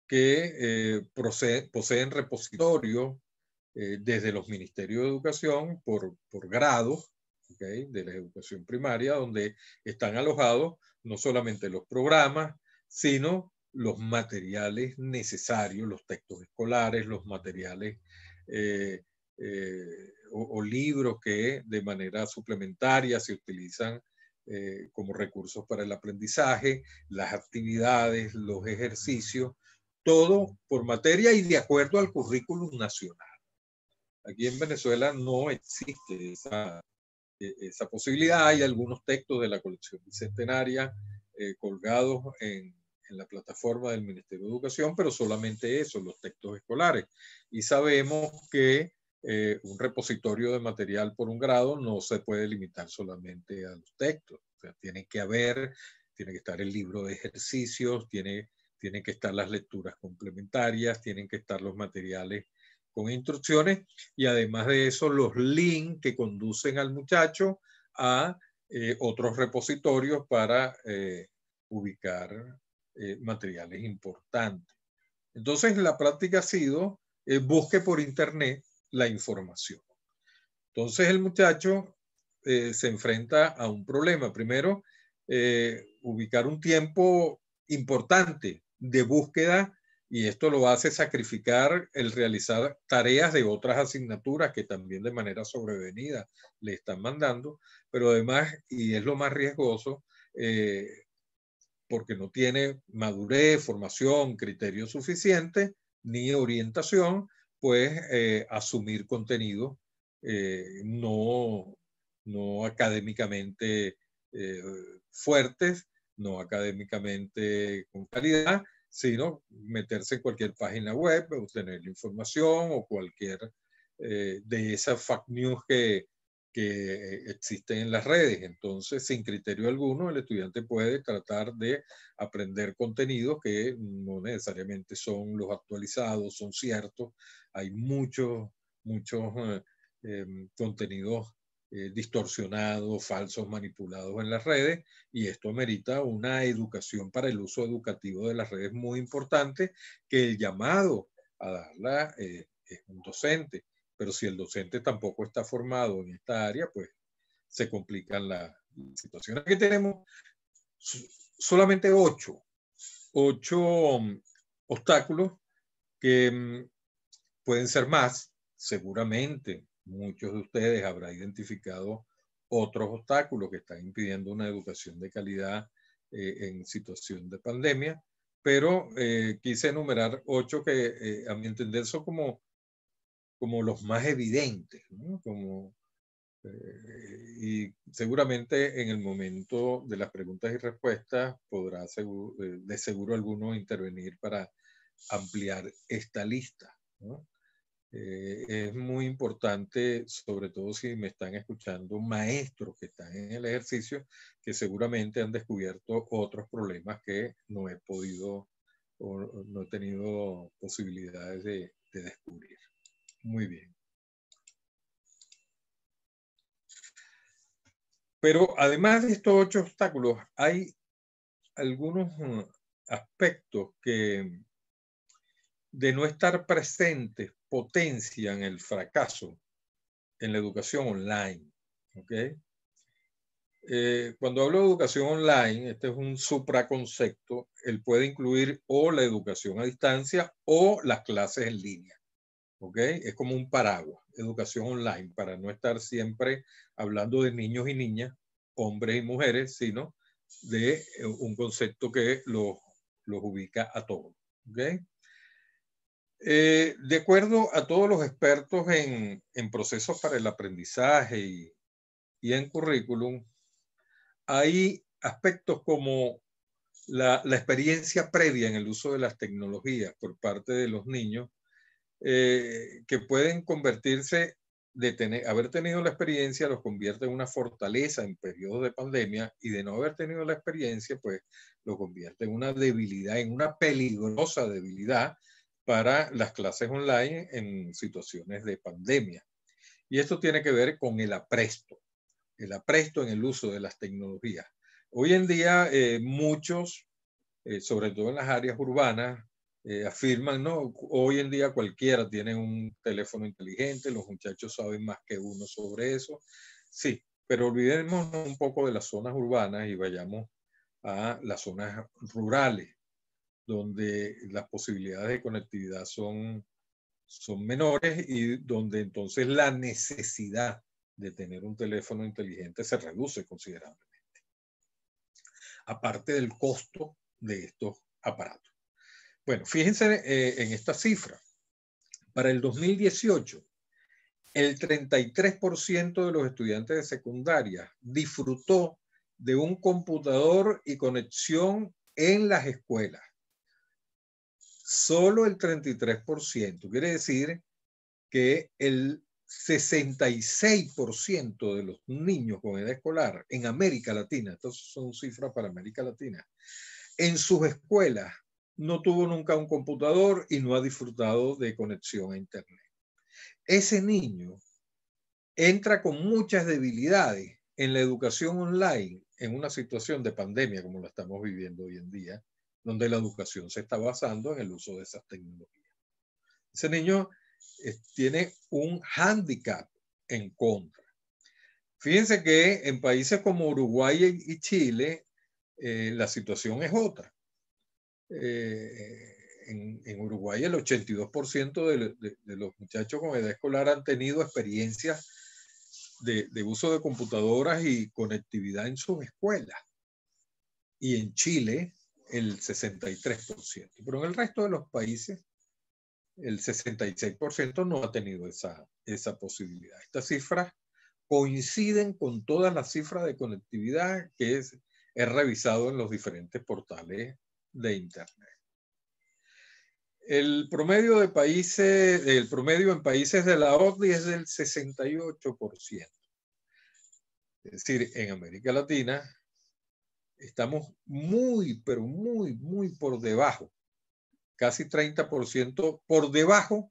que poseen repositorios desde los ministerios de educación por grado, ¿okay?, de la educación primaria, donde están alojados no solamente los programas, sino los materiales necesarios, los textos escolares, los materiales o libros que de manera suplementaria se utilizan como recursos para el aprendizaje, las actividades, los ejercicios, todo por materia y de acuerdo al currículum nacional. Aquí en Venezuela no existe esa posibilidad. Hay algunos textos de la colección bicentenaria colgados en la plataforma del Ministerio de Educación, pero solamente eso, los textos escolares. Y sabemos que un repositorio de material por un grado no se puede limitar solamente a los textos. O sea, tiene que estar el libro de ejercicios, tienen que estar las lecturas complementarias, tienen que estar los materiales con instrucciones y además de eso los links que conducen al muchacho a otros repositorios para ubicar materiales importantes. Entonces la práctica ha sido busque por internet la información. Entonces el muchacho se enfrenta a un problema. Primero, ubicar un tiempo importante de búsqueda y esto lo hace sacrificar el realizar tareas de otras asignaturas que también de manera sobrevenida le están mandando, pero además, y es lo más riesgoso, porque no tiene madurez, formación, criterio suficiente, ni orientación, pues asumir contenido no académicamente fuertes, no académicamente con calidad, sino meterse en cualquier página web, obtener la información o cualquier de esas fake news que existen en las redes. Entonces, sin criterio alguno, el estudiante puede tratar de aprender contenidos que no necesariamente son los actualizados, son ciertos. Hay muchos contenidos distorsionados, falsos, manipulados en las redes, y esto amerita una educación para el uso educativo de las redes muy importante, que el llamado a darla es un docente. Pero si el docente tampoco está formado en esta área, pues se complican las situaciones. Aquí tenemos solamente 8 obstáculos que pueden ser más. Seguramente muchos de ustedes habrán identificado otros obstáculos que están impidiendo una educación de calidad en situación de pandemia, pero quise enumerar 8 que a mi entender son como los más evidentes, ¿no? Y seguramente en el momento de las preguntas y respuestas podrá de seguro alguno intervenir para ampliar esta lista, ¿no? Es muy importante, sobre todo si me están escuchando maestros que están en el ejercicio, que seguramente han descubierto otros problemas que no he podido o no he tenido posibilidades de descubrir. Muy bien. Pero además de estos 8 obstáculos, hay algunos aspectos que de no estar presentes potencian el fracaso en la educación online. ¿Okay? Cuando hablo de educación online, este es un supraconcepto, él puede incluir o la educación a distancia o las clases en línea. ¿Okay? Es como un paraguas, educación online, para no estar siempre hablando de niños y niñas, hombres y mujeres, sino de un concepto que los ubica a todos. ¿Okay? De acuerdo a todos los expertos en procesos para el aprendizaje y en currículum, hay aspectos como la experiencia previa en el uso de las tecnologías por parte de los niños, que pueden convertirse, haber tenido la experiencia los convierte en una fortaleza en periodos de pandemia, y de no haber tenido la experiencia, pues lo convierte en una debilidad, en una peligrosa debilidad para las clases online en situaciones de pandemia. Y esto tiene que ver con el apresto en el uso de las tecnologías. Hoy en día muchos, sobre todo en las áreas urbanas, afirman, no, hoy en día cualquiera tiene un teléfono inteligente, los muchachos saben más que uno sobre eso. Sí, pero olvidemos un poco de las zonas urbanas y vayamos a las zonas rurales, donde las posibilidades de conectividad son menores y donde entonces la necesidad de tener un teléfono inteligente se reduce considerablemente. Aparte del costo de estos aparatos. Bueno, fíjense en esta cifra. Para el 2018, el 33% de los estudiantes de secundaria disfrutó de un computador y conexión en las escuelas. Solo el 33%. Quiere decir que el 66% de los niños con edad escolar en América Latina, estas son cifras para América Latina, en sus escuelas no tuvo nunca un computador y no ha disfrutado de conexión a Internet. Ese niño entra con muchas debilidades en la educación online en una situación de pandemia como la estamos viviendo hoy en día, donde la educación se está basando en el uso de esas tecnologías. Ese niño tiene un hándicap en contra. Fíjense que en países como Uruguay y Chile la situación es otra. En Uruguay el 82% de los muchachos con edad escolar han tenido experiencias de uso de computadoras y conectividad en sus escuelas. Y en Chile el 63%. Pero en el resto de los países el 66% no ha tenido esa posibilidad. Estas cifras coinciden con todas las cifras de conectividad que he revisado en los diferentes portales de Internet. El promedio en países de la OCDE es del 68%. Es decir, en América Latina estamos muy, pero muy, muy por debajo, casi 30% por debajo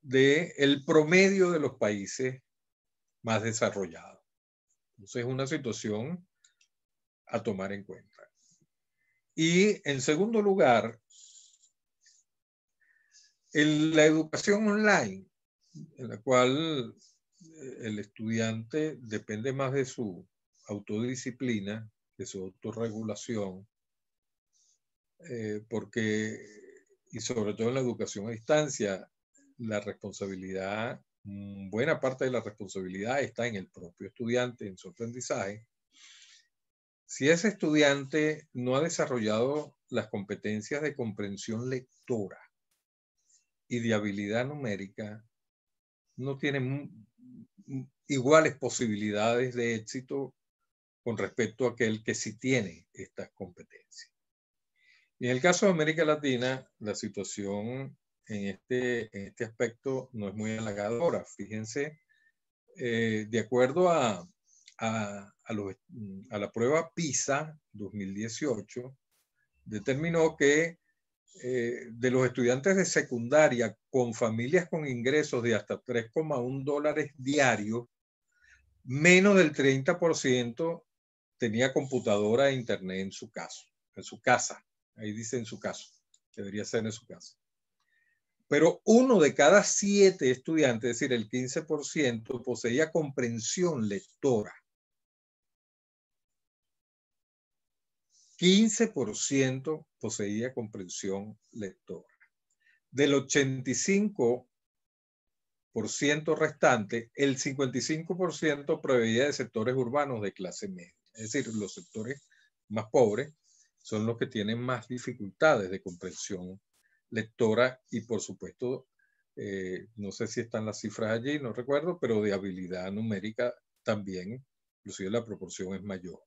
del promedio de los países más desarrollados. Entonces es una situación a tomar en cuenta. Y en segundo lugar, la educación online, en la cual el estudiante depende más de su autodisciplina, de su autorregulación, y sobre todo en la educación a distancia, la responsabilidad, buena parte de la responsabilidad está en el propio estudiante, en su aprendizaje. Si ese estudiante no ha desarrollado las competencias de comprensión lectora y de habilidad numérica, no tiene iguales posibilidades de éxito con respecto a aquel que sí tiene estas competencias. Y en el caso de América Latina, la situación en este aspecto no es muy halagadora. Fíjense, de acuerdo a la prueba PISA 2018, determinó que de los estudiantes de secundaria con familias con ingresos de hasta $3,1 diarios, menos del 30% tenía computadora e internet en su casa. Ahí dice en su caso, debería ser en su casa. Pero 1 de cada 7 estudiantes, es decir, el 15%, poseía comprensión lectora. 15% poseía comprensión lectora. Del 85% restante, el 55% provenía de sectores urbanos de clase media. Es decir, los sectores más pobres son los que tienen más dificultades de comprensión lectora y, por supuesto, no sé si están las cifras allí, no recuerdo, pero de habilidad numérica también, inclusive la proporción es mayor.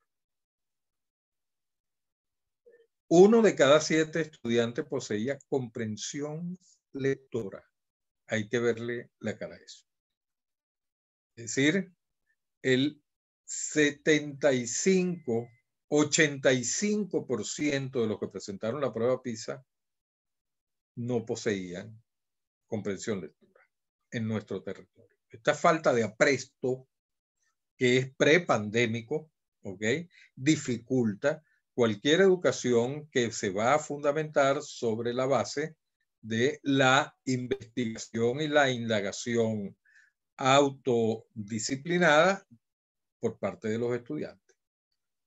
1 de cada 7 estudiantes poseía comprensión lectora. Hay que verle la cara a eso. Es decir, el 85% de los que presentaron la prueba PISA no poseían comprensión lectora en nuestro territorio. Esta falta de apresto, que es prepandémico, ¿ok?, dificulta cualquier educación que se va a fundamentar sobre la base de la investigación y la indagación autodisciplinada por parte de los estudiantes.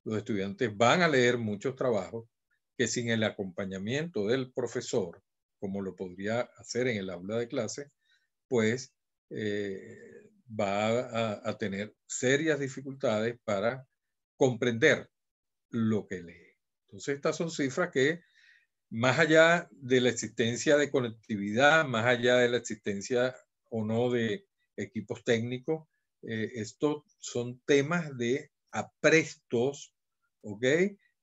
Los estudiantes van a leer muchos trabajos que sin el acompañamiento del profesor, como lo podría hacer en el aula de clase, pues va a tener serias dificultades para comprender lo que lee. Entonces, estas son cifras que, más allá de la existencia de conectividad, más allá de la existencia o no de equipos técnicos, estos son temas de aprestos ¿ok?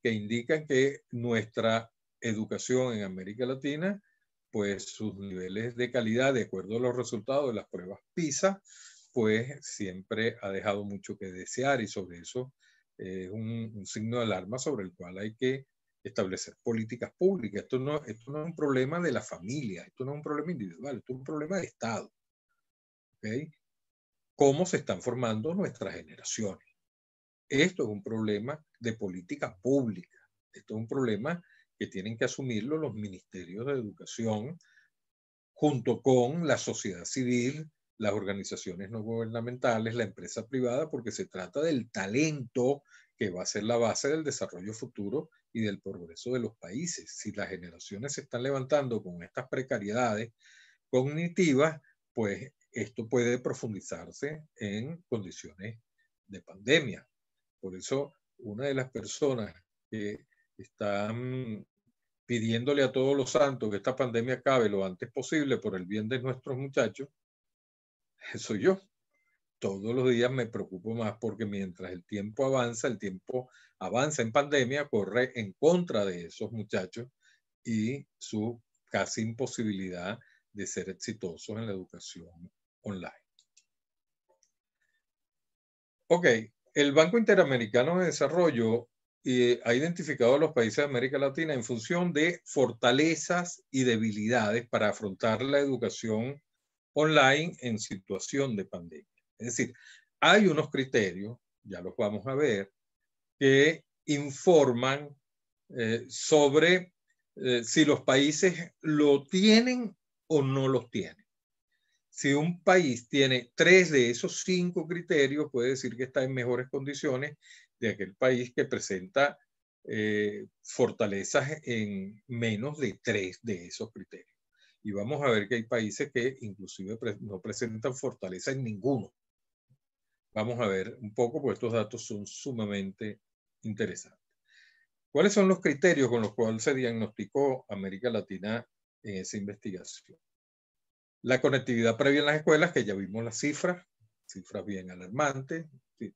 Que indican que nuestra educación en América Latina, pues sus niveles de calidad, de acuerdo a los resultados de las pruebas PISA, pues siempre ha dejado mucho que desear, y sobre eso es un signo de alarma sobre el cual hay que establecer políticas públicas. Esto no es un problema de la familia, esto no es un problema individual, esto es un problema de Estado. ¿Okay? ¿Cómo se están formando nuestras generaciones? Esto es un problema de política pública. Esto es un problema que tienen que asumirlo los ministerios de educación junto con la sociedad civil, las organizaciones no gubernamentales, la empresa privada, porque se trata del talento que va a ser la base del desarrollo futuro y del progreso de los países. Si las generaciones se están levantando con estas precariedades cognitivas, pues esto puede profundizarse en condiciones de pandemia. Por eso, una de las personas que están pidiéndole a todos los santos que esta pandemia acabe lo antes posible por el bien de nuestros muchachos, soy yo. Todos los días me preocupo más porque mientras el tiempo avanza en pandemia, corre en contra de esos muchachos y su casi imposibilidad de ser exitosos en la educación online. Ok, el Banco Interamericano de Desarrollo ha identificado a los países de América Latina en función de fortalezas y debilidades para afrontar la educación online en situación de pandemia. Es decir, hay unos criterios, ya los vamos a ver, que informan sobre si los países lo tienen o no los tienen. Si un país tiene 3 de esos 5 criterios, puede decir que está en mejores condiciones de aquel país que presenta fortalezas en menos de 3 de esos criterios. Y vamos a ver que hay países que inclusive no presentan fortaleza en ninguno. Vamos a ver un poco, porque estos datos son sumamente interesantes. ¿Cuáles son los criterios con los cuales se diagnosticó América Latina en esa investigación? La conectividad previa en las escuelas, que ya vimos las cifras bien alarmantes. Sí.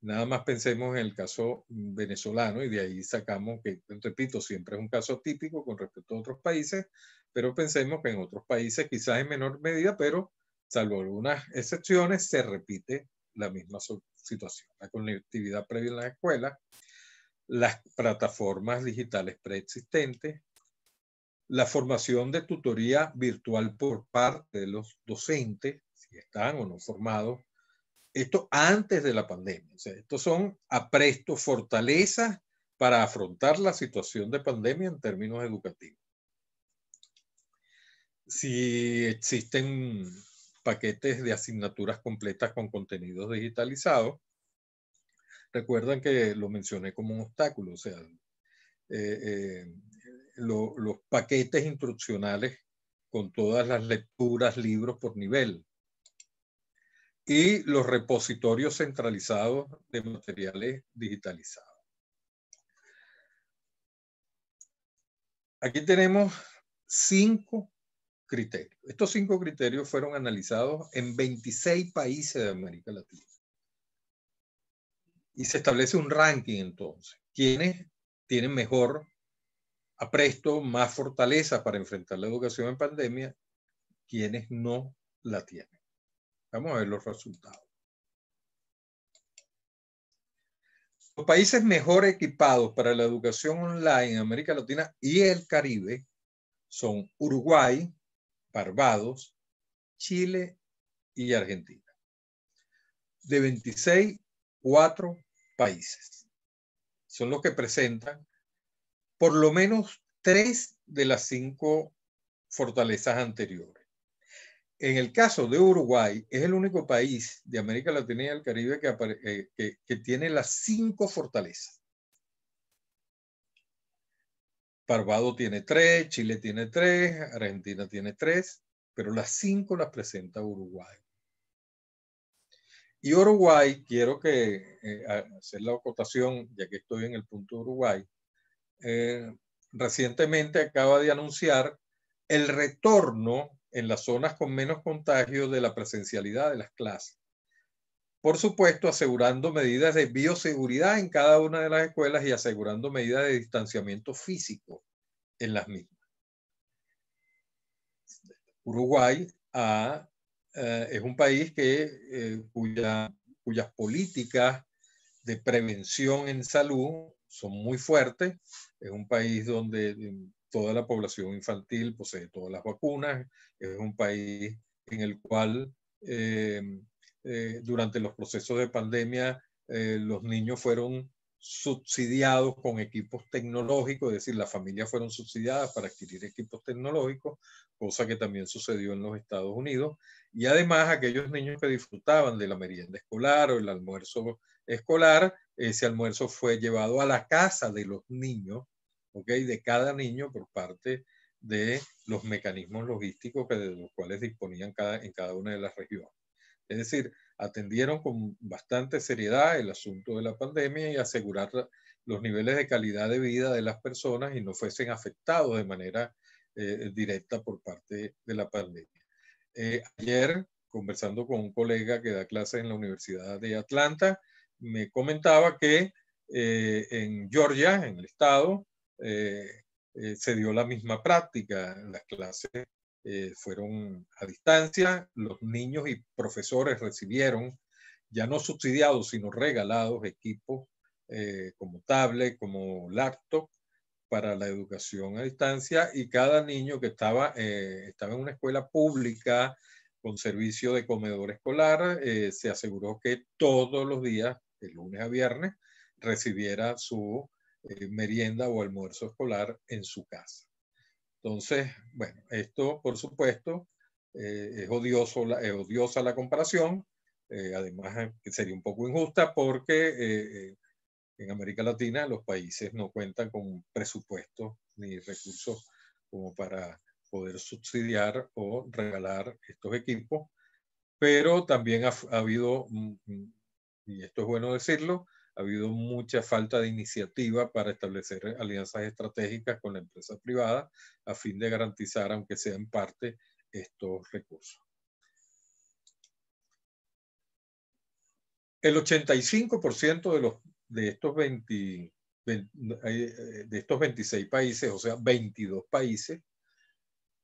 Nada más pensemos en el caso venezolano y de ahí sacamos que, repito, siempre es un caso típico con respecto a otros países, pero pensemos que en otros países quizás en menor medida, pero salvo algunas excepciones, se repite la misma situación. La conectividad previa en las escuelas, las plataformas digitales preexistentes, la formación de tutoría virtual por parte de los docentes, si están o no formados, esto antes de la pandemia. O sea, estos son aprestos, fortalezas para afrontar la situación de pandemia en términos educativos. Si existen paquetes de asignaturas completas con contenidos digitalizados, recuerdan que lo mencioné como un obstáculo, o sea, los paquetes instruccionales con todas las lecturas, libros por nivel, y los repositorios centralizados de materiales digitalizados. Aquí tenemos 5 criterios. Estos 5 criterios fueron analizados en 26 países de América Latina. Y se establece un ranking entonces. ¿Quiénes tienen mejor apresto, más fortaleza para enfrentar la educación en pandemia? ¿Quiénes no la tienen? Vamos a ver los resultados. Los países mejor equipados para la educación online en América Latina y el Caribe son Uruguay, Barbados, Chile y Argentina. De 26, 4 países son los que presentan por lo menos 3 de las 5 fortalezas anteriores. En el caso de Uruguay, es el único país de América Latina y el Caribe que tiene las 5 fortalezas. Barbados tiene 3, Chile tiene 3, Argentina tiene 3, pero las 5 las presenta Uruguay. Y Uruguay, quiero hacer la acotación, ya que estoy en el punto de Uruguay, recientemente acaba de anunciar el retorno en las zonas con menos contagio de la presencialidad de las clases. por supuesto, asegurando medidas de bioseguridad en cada una de las escuelas y asegurando medidas de distanciamiento físico en las mismas. Uruguay es un país cuyas políticas de prevención en salud son muy fuertes. Es un país donde toda la población infantil posee todas las vacunas. Es un país en el cual durante los procesos de pandemia los niños fueron subsidiados con equipos tecnológicos, es decir, las familias fueron subsidiadas para adquirir equipos tecnológicos, cosa que también sucedió en los Estados Unidos. Y además aquellos niños que disfrutaban de la merienda escolar o el almuerzo escolar, ese almuerzo fue llevado a la casa de los niños, ¿okay? De cada niño por parte de los mecanismos logísticos de los cuales disponían en cada una de las regiones. Es decir, atendieron con bastante seriedad el asunto de la pandemia y asegurar los niveles de calidad de vida de las personas y no fuesen afectados de manera directa por parte de la pandemia. Ayer, conversando con un colega que da clases en la Universidad de Atlanta, me comentaba que en Georgia, en el estado, se dio la misma práctica. Las clases fueron a distancia, los niños y profesores recibieron, ya no subsidiados, sino regalados equipos como tablet, como laptop, para la educación a distancia, y cada niño que estaba en una escuela pública con servicio de comedor escolar, se aseguró que todos los días, de lunes a viernes, recibiera su merienda o almuerzo escolar en su casa. Entonces, bueno, esto por supuesto es odiosa la comparación, además que sería un poco injusta porque en América Latina los países no cuentan con presupuestos ni recursos como para poder subsidiar o regalar estos equipos, pero también ha habido, y esto es bueno decirlo, ha habido mucha falta de iniciativa para establecer alianzas estratégicas con la empresa privada a fin de garantizar, aunque sea en parte, estos recursos. El 85% de estos 26 países, o sea, 22 países,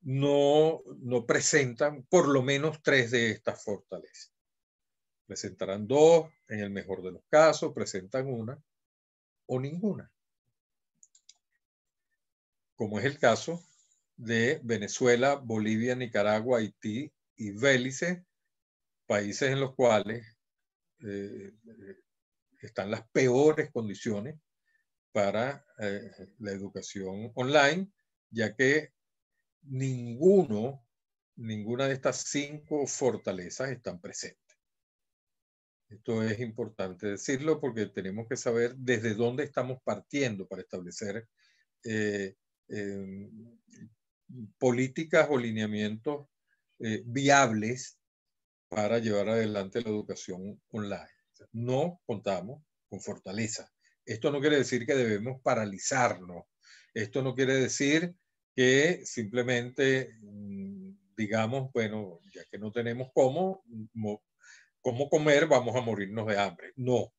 no presentan por lo menos 3 de estas fortalezas. Presentarán 2, en el mejor de los casos, presentan una o ninguna. Como es el caso de Venezuela, Bolivia, Nicaragua, Haití y Belice, países en los cuales están las peores condiciones para la educación online, ya que ninguna de estas 5 fortalezas están presentes. Esto es importante decirlo porque tenemos que saber desde dónde estamos partiendo para establecer políticas o lineamientos viables para llevar adelante la educación online. No contamos con fortaleza. Esto no quiere decir que debemos paralizarnos. Esto no quiere decir que simplemente digamos, bueno, ya que no tenemos cómo comer, vamos a morirnos de hambre. No.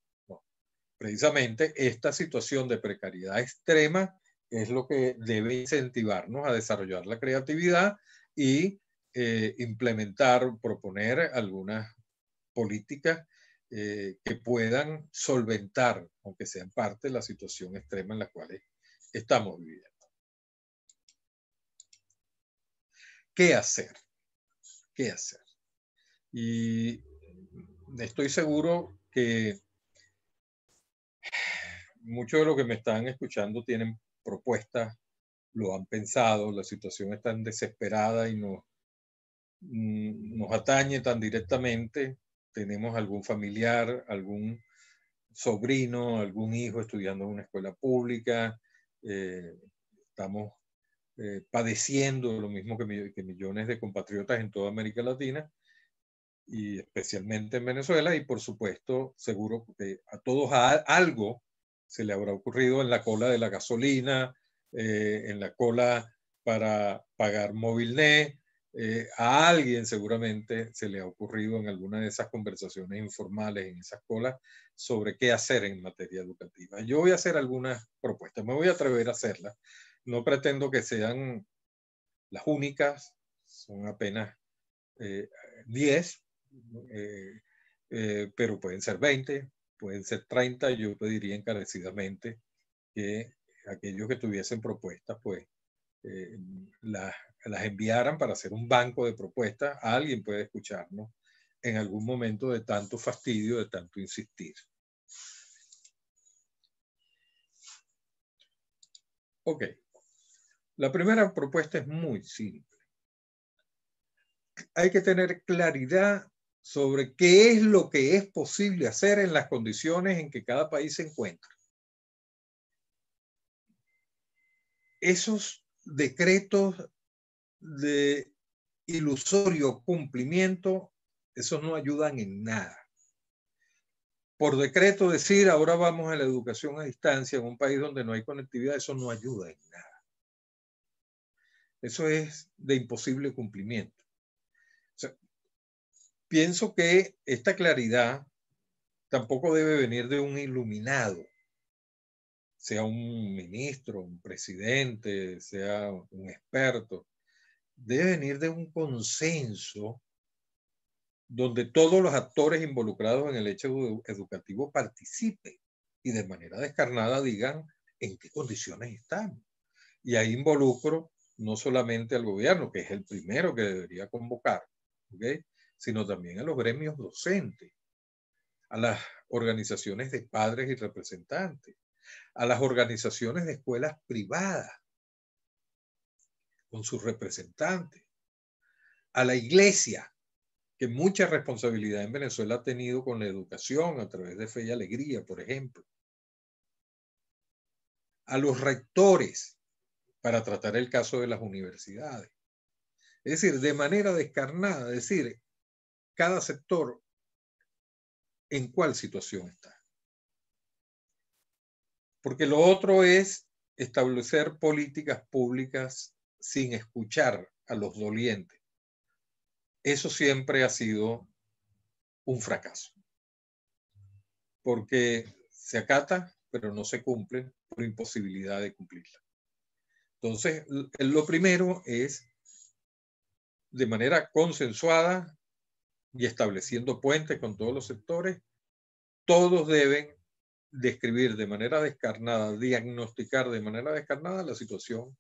Precisamente esta situación de precariedad extrema es lo que debe incentivarnos a desarrollar la creatividad y implementar, proponer algunas políticas que puedan solventar, aunque sea en parte, la situación extrema en la cual estamos viviendo. ¿Qué hacer? ¿Qué hacer? Y estoy seguro que muchos de los que me están escuchando tienen propuestas, lo han pensado, la situación es tan desesperada y nos atañe tan directamente. Tenemos algún familiar, algún sobrino, algún hijo estudiando en una escuela pública, estamos padeciendo lo mismo que millones de compatriotas en toda América Latina y especialmente en Venezuela, y por supuesto seguro que a todos algo se le habrá ocurrido en la cola de la gasolina, en la cola para pagar Movilnet, A alguien seguramente se le ha ocurrido en alguna de esas conversaciones informales, en esas colas, sobre qué hacer en materia educativa. Yo voy a hacer algunas propuestas, me voy a atrever a hacerlas. No pretendo que sean las únicas, son apenas 10, pero pueden ser 20, pueden ser 30. Yo pediría encarecidamente que aquellos que tuviesen propuestas, pues las enviaran para hacer un banco de propuestas. Alguien puede escucharnos en algún momento de tanto fastidio, de tanto insistir. Ok. La primera propuesta es muy simple. Hay que tener claridad sobre qué es lo que es posible hacer en las condiciones en que cada país se encuentra. Esos decretos de ilusorio cumplimiento, esos no ayudan en nada. Por decreto decir, ahora vamos a la educación a distancia en un país donde no hay conectividad, eso no ayuda en nada. Eso es de imposible cumplimiento. O sea, pienso que esta claridad tampoco debe venir de un iluminado, sea un ministro, un presidente, sea un experto. Debe venir de un consenso donde todos los actores involucrados en el hecho educativo participen y de manera descarnada digan en qué condiciones estamos. Y ahí involucro no solamente al gobierno, que es el primero que debería convocar, ¿okay?, sino también a los gremios docentes, a las organizaciones de padres y representantes, a las organizaciones de escuelas privadas con sus representantes, a la iglesia, que mucha responsabilidad en Venezuela ha tenido con la educación a través de Fe y Alegría, por ejemplo, a los rectores para tratar el caso de las universidades. Es decir, de manera descarnada, es decir, cada sector en cuál situación está. Porque lo otro es establecer políticas públicas sin escuchar a los dolientes. Eso siempre ha sido un fracaso. Porque se acata, pero no se cumple por imposibilidad de cumplirla. Entonces, lo primero es, de manera consensuada y estableciendo puentes con todos los sectores, todos deben describir de manera descarnada, diagnosticar de manera descarnada la situación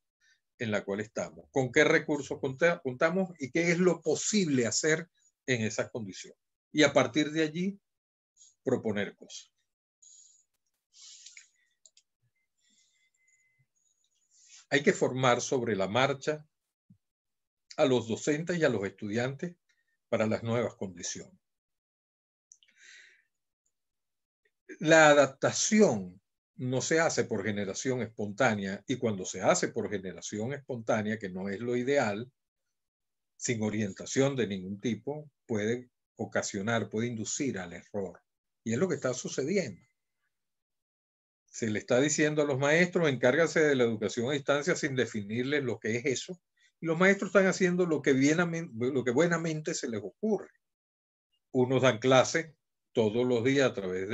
en la cual estamos, con qué recursos contamos y qué es lo posible hacer en esas condiciones. Y a partir de allí, proponer cosas. Hay que formar sobre la marcha a los docentes y a los estudiantes para las nuevas condiciones. La adaptación no se hace por generación espontánea, y cuando se hace por generación espontánea, que no es lo ideal, sin orientación de ningún tipo, puede ocasionar, puede inducir al error. Y es lo que está sucediendo. Se le está diciendo a los maestros, encárgase de la educación a distancia sin definirles lo que es eso. Y los maestros están haciendo lo que buenamente se les ocurre. Unos dan clases todos los días a través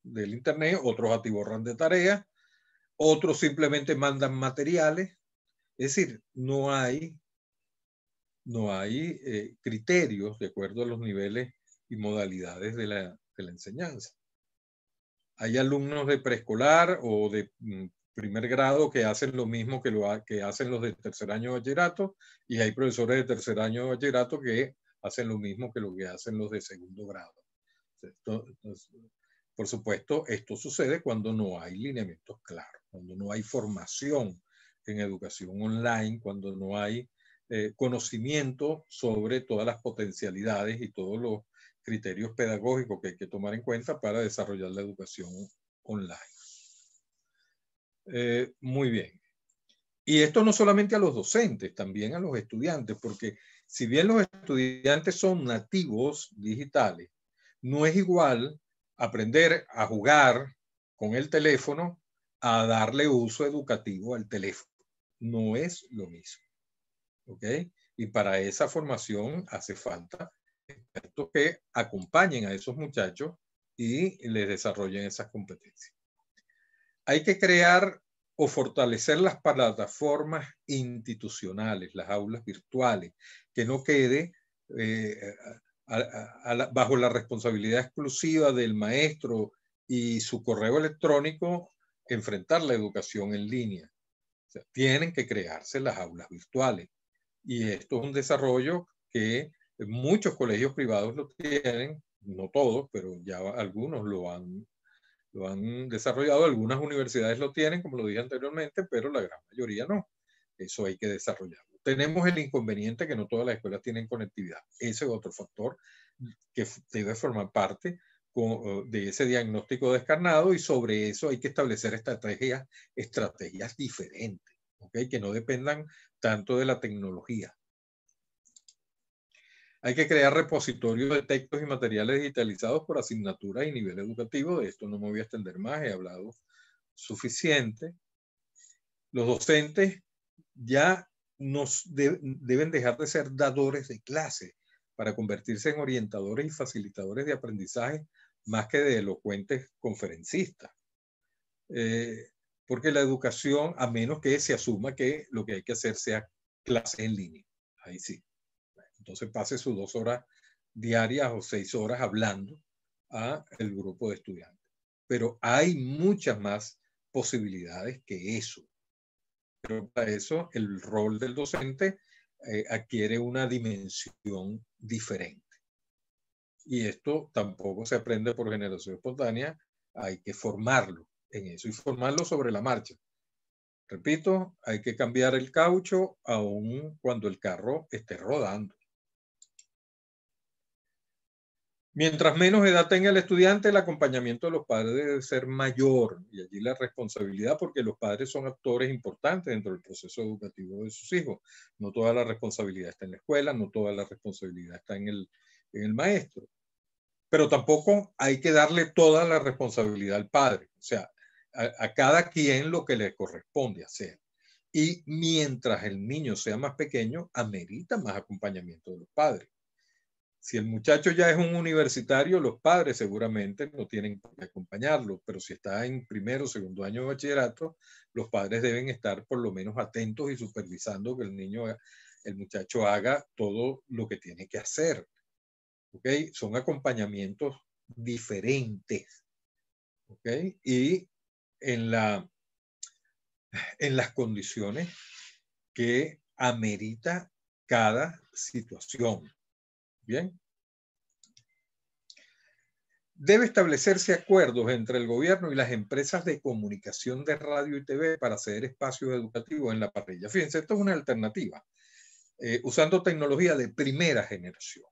del internet, otros atiborran de tareas, otros simplemente mandan materiales. Es decir, no hay criterios de acuerdo a los niveles y modalidades de la enseñanza. Hay alumnos de preescolar o de primer grado que hacen lo mismo que hacen los de tercer año de bachillerato, y hay profesores de tercer año de bachillerato que hacen lo mismo que lo que hacen los de segundo grado. Entonces, por supuesto, esto sucede cuando no hay lineamientos claros, cuando no hay formación en educación online, cuando no hay conocimiento sobre todas las potencialidades y todos los criterios pedagógicos que hay que tomar en cuenta para desarrollar la educación online. Muy bien. Y esto no solamente a los docentes, también a los estudiantes, porque si bien los estudiantes son nativos digitales, no es igual aprender a jugar con el teléfono a darle uso educativo al teléfono. No es lo mismo. ¿Ok? Y para esa formación hace falta expertos que acompañen a esos muchachos y les desarrollen esas competencias. Hay que crear o fortalecer las plataformas institucionales, las aulas virtuales, que no quede bajo la responsabilidad exclusiva del maestro y su correo electrónico enfrentar la educación en línea. O sea, tienen que crearse las aulas virtuales. Y esto es un desarrollo que muchos colegios privados lo tienen, no todos, pero ya algunos lo han desarrollado. Algunas universidades lo tienen, como lo dije anteriormente, pero la gran mayoría no. Eso hay que desarrollarlo. Tenemos el inconveniente que no todas las escuelas tienen conectividad. Ese es otro factor que debe formar parte de ese diagnóstico descarnado, y sobre eso hay que establecer estrategias diferentes, ¿okay? Que no dependan tanto de la tecnología. Hay que crear repositorios de textos y materiales digitalizados por asignaturas y nivel educativo. De esto no me voy a extender más, he hablado suficiente. Los docentes ya deben dejar de ser dadores de clase para convertirse en orientadores y facilitadores de aprendizaje más que de elocuentes conferencistas. Porque la educación, a menos que se asuma que lo que hay que hacer sea clases en línea, ahí sí. Entonces pase sus 2 horas diarias o 6 horas hablando a el grupo de estudiantes. Pero hay muchas más posibilidades que eso. Pero para eso el rol del docente adquiere una dimensión diferente. Y esto tampoco se aprende por generación espontánea, hay que formarlo en eso y formarlo sobre la marcha. Repito, hay que cambiar el caucho aun cuando el carro esté rodando. Mientras menos edad tenga el estudiante, el acompañamiento de los padres debe ser mayor, y allí la responsabilidad, porque los padres son actores importantes dentro del proceso educativo de sus hijos. No toda la responsabilidad está en la escuela, no toda la responsabilidad está en el maestro. Pero tampoco hay que darle toda la responsabilidad al padre. O sea, a cada quien lo que le corresponde hacer. Y mientras el niño sea más pequeño, amerita más acompañamiento de los padres. Si el muchacho ya es un universitario, los padres seguramente no tienen que acompañarlo, pero si está en primero o segundo año de bachillerato, los padres deben estar por lo menos atentos y supervisando que el muchacho haga todo lo que tiene que hacer. ¿Okay? Son acompañamientos diferentes. ¿Okay? Y en las condiciones que amerita cada situación. Bien. Debe establecerse acuerdos entre el gobierno y las empresas de comunicación de radio y TV para ceder espacios educativos en la parrilla. Fíjense, esto es una alternativa, usando tecnología de primera generación.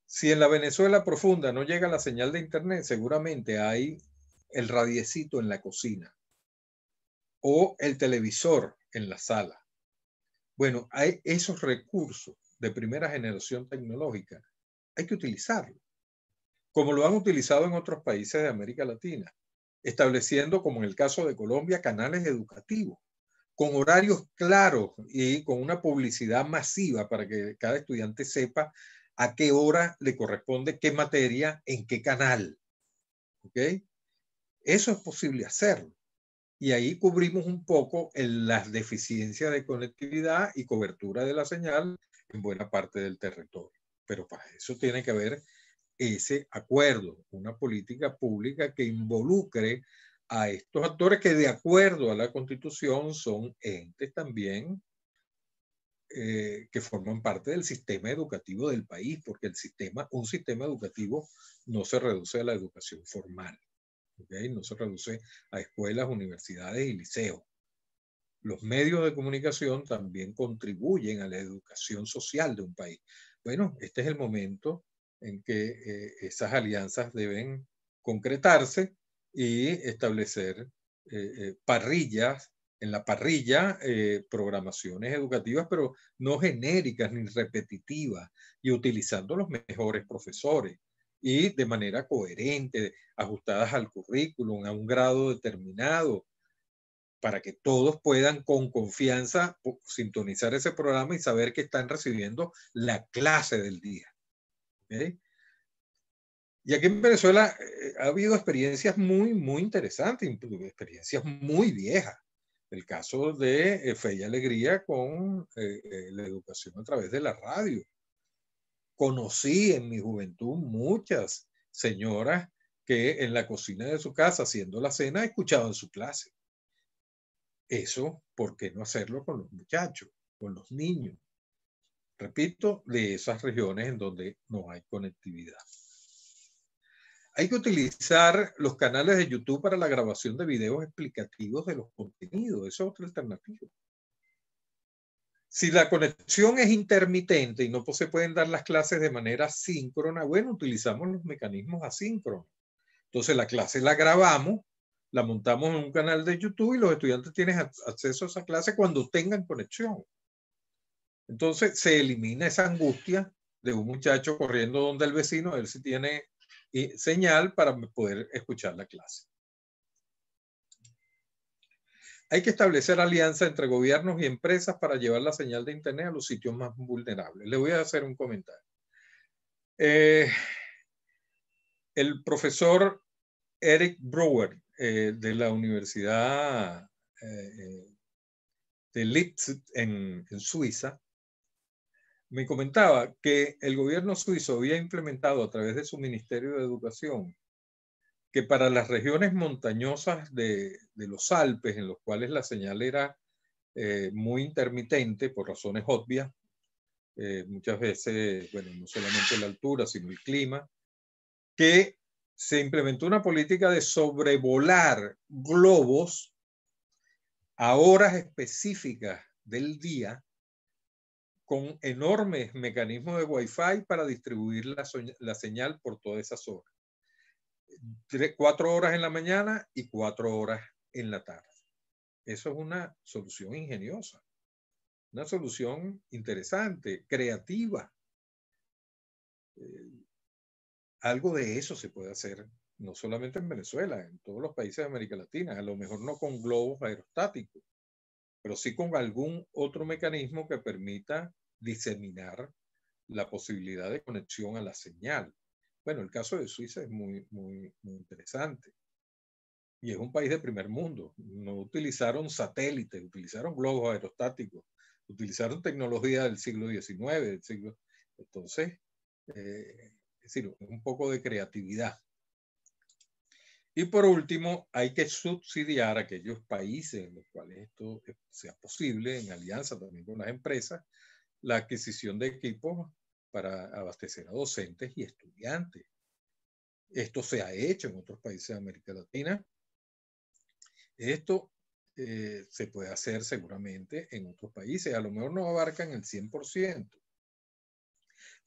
Si en la Venezuela profunda no llega la señal de internet, seguramente hay el radiecito en la cocina o el televisor en la sala. Bueno, hay esos recursos de primera generación tecnológica, hay que utilizarlos, como lo han utilizado en otros países de América Latina, estableciendo, como en el caso de Colombia, canales educativos con horarios claros y con una publicidad masiva para que cada estudiante sepa a qué hora le corresponde qué materia, en qué canal. ¿Ok? Eso es posible hacerlo. Y ahí cubrimos un poco las deficiencias de conectividad y cobertura de la señal en buena parte del territorio. Pero para eso tiene que haber ese acuerdo, una política pública que involucre a estos actores que, de acuerdo a la Constitución, son entes también que forman parte del sistema educativo del país, porque un sistema educativo no se reduce a la educación formal, ¿okay? No se reduce a escuelas, universidades y liceos. Los medios de comunicación también contribuyen a la educación social de un país. Bueno, este es el momento en que esas alianzas deben concretarse y establecer parrillas, en la parrilla programaciones educativas, pero no genéricas ni repetitivas, y utilizando los mejores profesores y de manera coherente, ajustadas al currículum, a un grado determinado. para que todos puedan con confianza sintonizar ese programa y saber que están recibiendo la clase del día. ¿Okay? Y aquí en Venezuela ha habido experiencias muy, muy interesantes, experiencias muy viejas. El caso de Fe y Alegría con la educación a través de la radio. Conocí en mi juventud muchas señoras que en la cocina de su casa, haciendo la cena, escuchaban su clase. Eso, ¿por qué no hacerlo con los muchachos, con los niños? Repito, de esas regiones en donde no hay conectividad. Hay que utilizar los canales de YouTube para la grabación de videos explicativos de los contenidos. Eso es otra alternativa. Si la conexión es intermitente y no se pueden dar las clases de manera síncrona, bueno, utilizamos los mecanismos asíncronos. Entonces la clase la grabamos, la montamos en un canal de YouTube y los estudiantes tienen acceso a esa clase cuando tengan conexión. Entonces se elimina esa angustia de un muchacho corriendo donde el vecino, a ver si tiene señal para poder escuchar la clase. Hay que establecer alianza entre gobiernos y empresas para llevar la señal de Internet a los sitios más vulnerables. Le voy a hacer un comentario. El profesor Eric Brouwer de la Universidad de Leipzig en Suiza me comentaba que el gobierno suizo había implementado a través de su Ministerio de Educación que para las regiones montañosas de los Alpes, en los cuales la señal era muy intermitente por razones obvias, muchas veces, bueno, no solamente la altura, sino el clima, que se implementó una política de sobrevolar globos a horas específicas del día con enormes mecanismos de Wi-Fi para distribuir la señal por todas esas horas. 4 horas en la mañana y 4 horas en la tarde. Eso es una solución ingeniosa, una solución interesante, creativa. Algo de eso se puede hacer, no solamente en Venezuela, en todos los países de América Latina, a lo mejor no con globos aerostáticos, pero sí con algún otro mecanismo que permita diseminar la posibilidad de conexión a la señal. Bueno, el caso de Suiza es muy, muy, muy interesante. Y es un país de primer mundo. No utilizaron satélites, utilizaron globos aerostáticos, utilizaron tecnología del siglo XIX, Entonces, es decir, un poco de creatividad. Y por último, hay que subsidiar a aquellos países en los cuales esto sea posible, en alianza también con las empresas, la adquisición de equipos para abastecer a docentes y estudiantes. Esto se ha hecho en otros países de América Latina. Esto se puede hacer seguramente en otros países. A lo mejor no abarcan el 100%,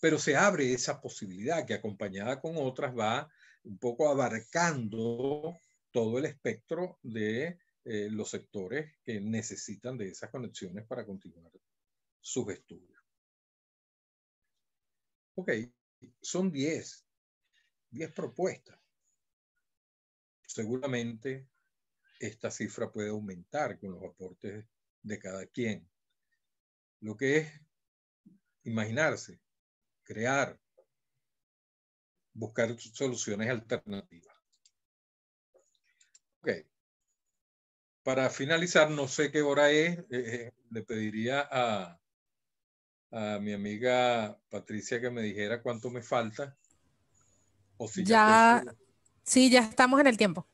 pero se abre esa posibilidad que acompañada con otras va un poco abarcando todo el espectro de los sectores que necesitan de esas conexiones para continuar sus estudios. Ok, son 10 propuestas. Seguramente esta cifra puede aumentar con los aportes de cada quien. Lo que es imaginarse, crear, buscar soluciones alternativas. Ok. Para finalizar, no sé qué hora es, le pediría a mi amiga Patricia que me dijera cuánto me falta. O si ya sí, ya estamos en el tiempo.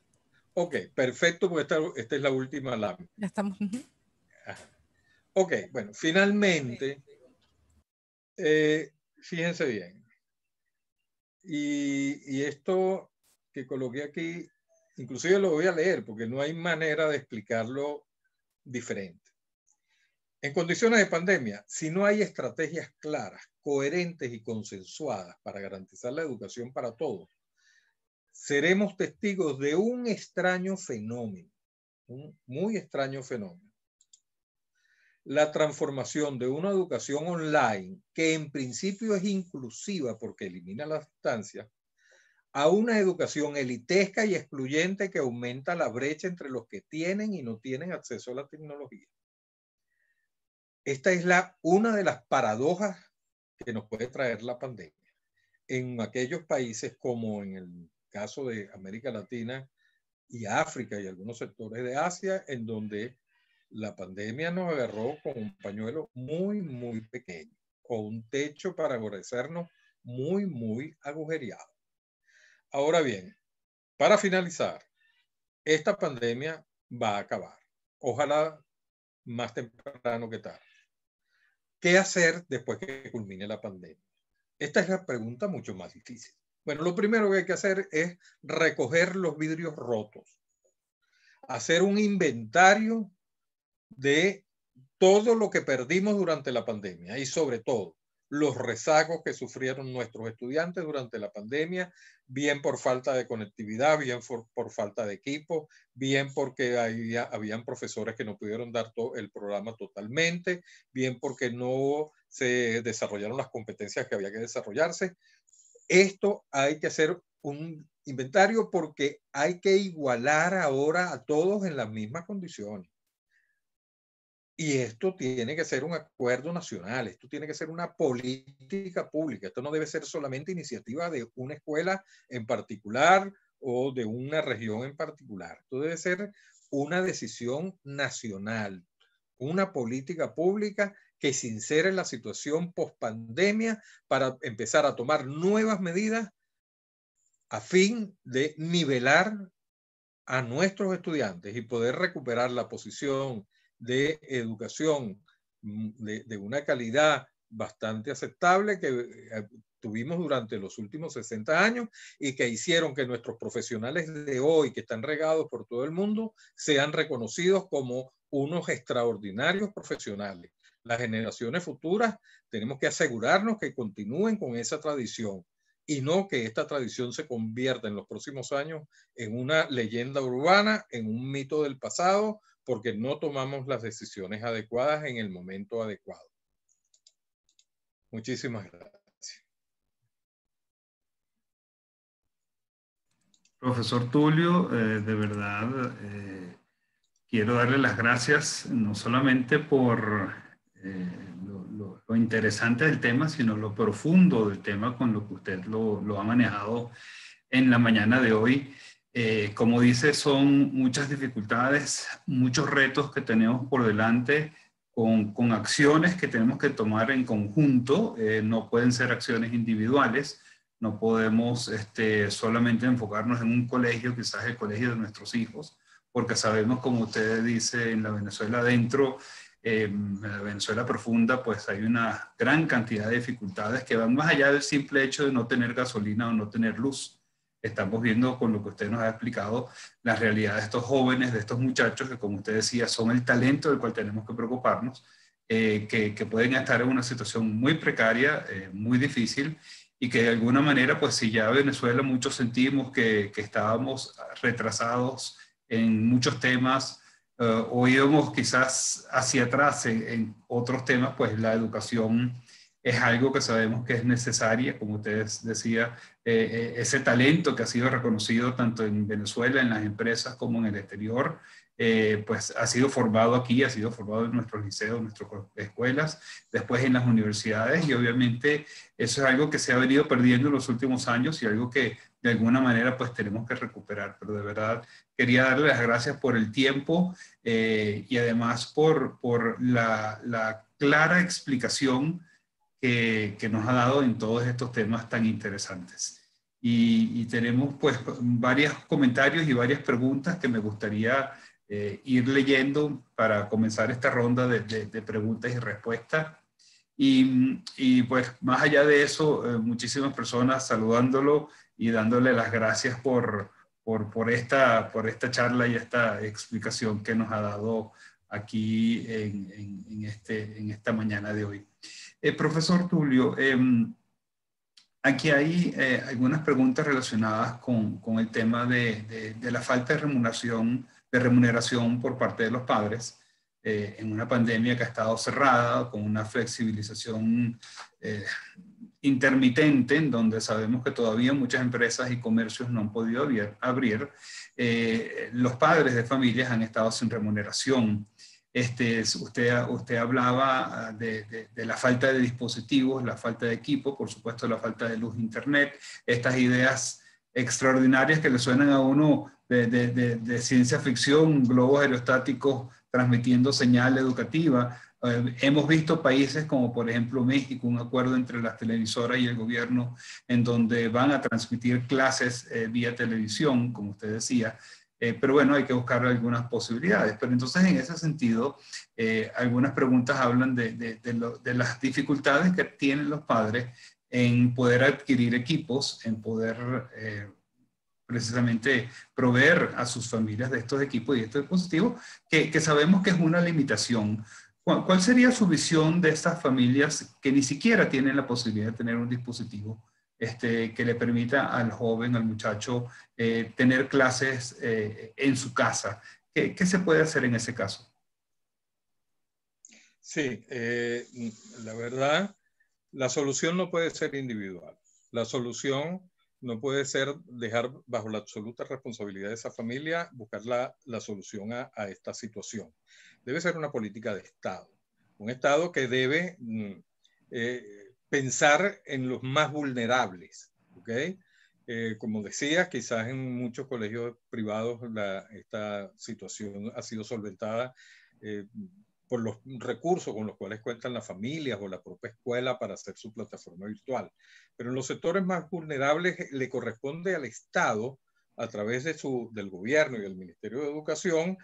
Ok, perfecto, porque esta es la última lámina. Ya estamos. Ok, bueno, finalmente, fíjense bien. Y esto que coloqué aquí, inclusive lo voy a leer porque no hay manera de explicarlo diferente. En condiciones de pandemia, si no hay estrategias claras, coherentes y consensuadas para garantizar la educación para todos, seremos testigos de un extraño fenómeno, un muy extraño fenómeno. La transformación de una educación online, que en principio es inclusiva porque elimina las distancias, a una educación elitesca y excluyente que aumenta la brecha entre los que tienen y no tienen acceso a la tecnología. Esta es una de las paradojas que nos puede traer la pandemia. En aquellos países como en el caso de América Latina y África y algunos sectores de Asia, en donde la pandemia nos agarró con un pañuelo muy, muy pequeño, con un techo para guarecernos muy, muy agujereado. Ahora bien, para finalizar, esta pandemia va a acabar. Ojalá más temprano que tarde. ¿Qué hacer después que culmine la pandemia? Esta es la pregunta mucho más difícil. Bueno, lo primero que hay que hacer es recoger los vidrios rotos, hacer un inventario de todo lo que perdimos durante la pandemia y sobre todo los rezagos que sufrieron nuestros estudiantes durante la pandemia, bien por falta de conectividad, bien por falta de equipo, bien porque habían profesores que no pudieron dar el programa totalmente, bien porque no se desarrollaron las competencias que había que desarrollarse. Esto hay que hacer un inventario porque hay que igualar ahora a todos en las mismas condiciones. Y esto tiene que ser un acuerdo nacional, esto tiene que ser una política pública, esto no debe ser solamente iniciativa de una escuela en particular o de una región en particular, esto debe ser una decisión nacional, una política pública que se insere en la situación post-pandemia para empezar a tomar nuevas medidas a fin de nivelar a nuestros estudiantes y poder recuperar la posición de educación de una calidad bastante aceptable que tuvimos durante los últimos 60 años y que hicieron que nuestros profesionales de hoy, que están regados por todo el mundo, sean reconocidos como unos extraordinarios profesionales. Las generaciones futuras tenemos que asegurarnos que continúen con esa tradición y no que esta tradición se convierta en los próximos años en una leyenda urbana, en un mito del pasado, porque no tomamos las decisiones adecuadas en el momento adecuado. Muchísimas gracias. Profesor Tulio, de verdad quiero darle las gracias no solamente por lo interesante del tema, sino lo profundo del tema con lo que usted lo ha manejado en la mañana de hoy. Como dice, son muchas dificultades, muchos retos que tenemos por delante con acciones que tenemos que tomar en conjunto. No pueden ser acciones individuales. No podemos solamente enfocarnos en un colegio, quizás el colegio de nuestros hijos, porque sabemos, como usted dice, en la Venezuela adentro, en la Venezuela profunda, pues hay una gran cantidad de dificultades que van más allá del simple hecho de no tener gasolina o no tener luz. Estamos viendo con lo que usted nos ha explicado la realidad de estos jóvenes, de estos muchachos que, como usted decía, son el talento del cual tenemos que preocuparnos, que pueden estar en una situación muy precaria, muy difícil, y que de alguna manera, pues si ya Venezuela muchos sentimos que estábamos retrasados en muchos temas, o íbamos quizás hacia atrás en otros temas, pues la educación es algo que sabemos que es necesaria, como usted decía, ese talento que ha sido reconocido tanto en Venezuela, en las empresas, como en el exterior, pues ha sido formado aquí, ha sido formado en nuestros liceos, en nuestras escuelas, después en las universidades, y obviamente eso es algo que se ha venido perdiendo en los últimos años y algo que de alguna manera pues tenemos que recuperar. Pero de verdad quería darle las gracias por el tiempo y además por la clara explicación que nos ha dado en todos estos temas tan interesantes. Y tenemos pues varios comentarios y varias preguntas que me gustaría ir leyendo para comenzar esta ronda de preguntas y respuestas. Y pues más allá de eso, muchísimas personas saludándolo y dándole las gracias por esta charla y esta explicación que nos ha dado aquí en esta mañana de hoy. Profesor Tulio, aquí hay algunas preguntas relacionadas con el tema de la falta de remuneración por parte de los padres en una pandemia que ha estado cerrada, con una flexibilización intermitente, en donde sabemos que todavía muchas empresas y comercios no han podido abrir, los padres de familias han estado sin remuneración. Usted hablaba de la falta de dispositivos, la falta de equipo, por supuesto la falta de luz, internet, estas ideas extraordinarias que le suenan a uno de ciencia ficción, globos aerostáticos transmitiendo señal educativa. Hemos visto países como por ejemplo México, un acuerdo entre las televisoras y el gobierno en donde van a transmitir clases vía televisión, como usted decía. Pero bueno, hay que buscar algunas posibilidades. Pero entonces, en ese sentido, algunas preguntas hablan de las dificultades que tienen los padres en poder adquirir equipos, en poder precisamente proveer a sus familias de estos equipos y estos dispositivos, que sabemos que es una limitación. ¿Cuál sería su visión de estas familias que ni siquiera tienen la posibilidad de tener un dispositivo que le permita al joven, al muchacho, tener clases en su casa? ¿Qué se puede hacer en ese caso? Sí, la verdad, la solución no puede ser individual. La solución no puede ser dejar bajo la absoluta responsabilidad de esa familia buscar la solución a esta situación. Debe ser una política de Estado. Un Estado que debe pensar en los más vulnerables, ¿ok? Como decía, quizás en muchos colegios privados esta situación ha sido solventada por los recursos con los cuales cuentan las familias o la propia escuela para hacer su plataforma virtual. Pero en los sectores más vulnerables le corresponde al Estado, a través del gobierno y del Ministerio de Educación,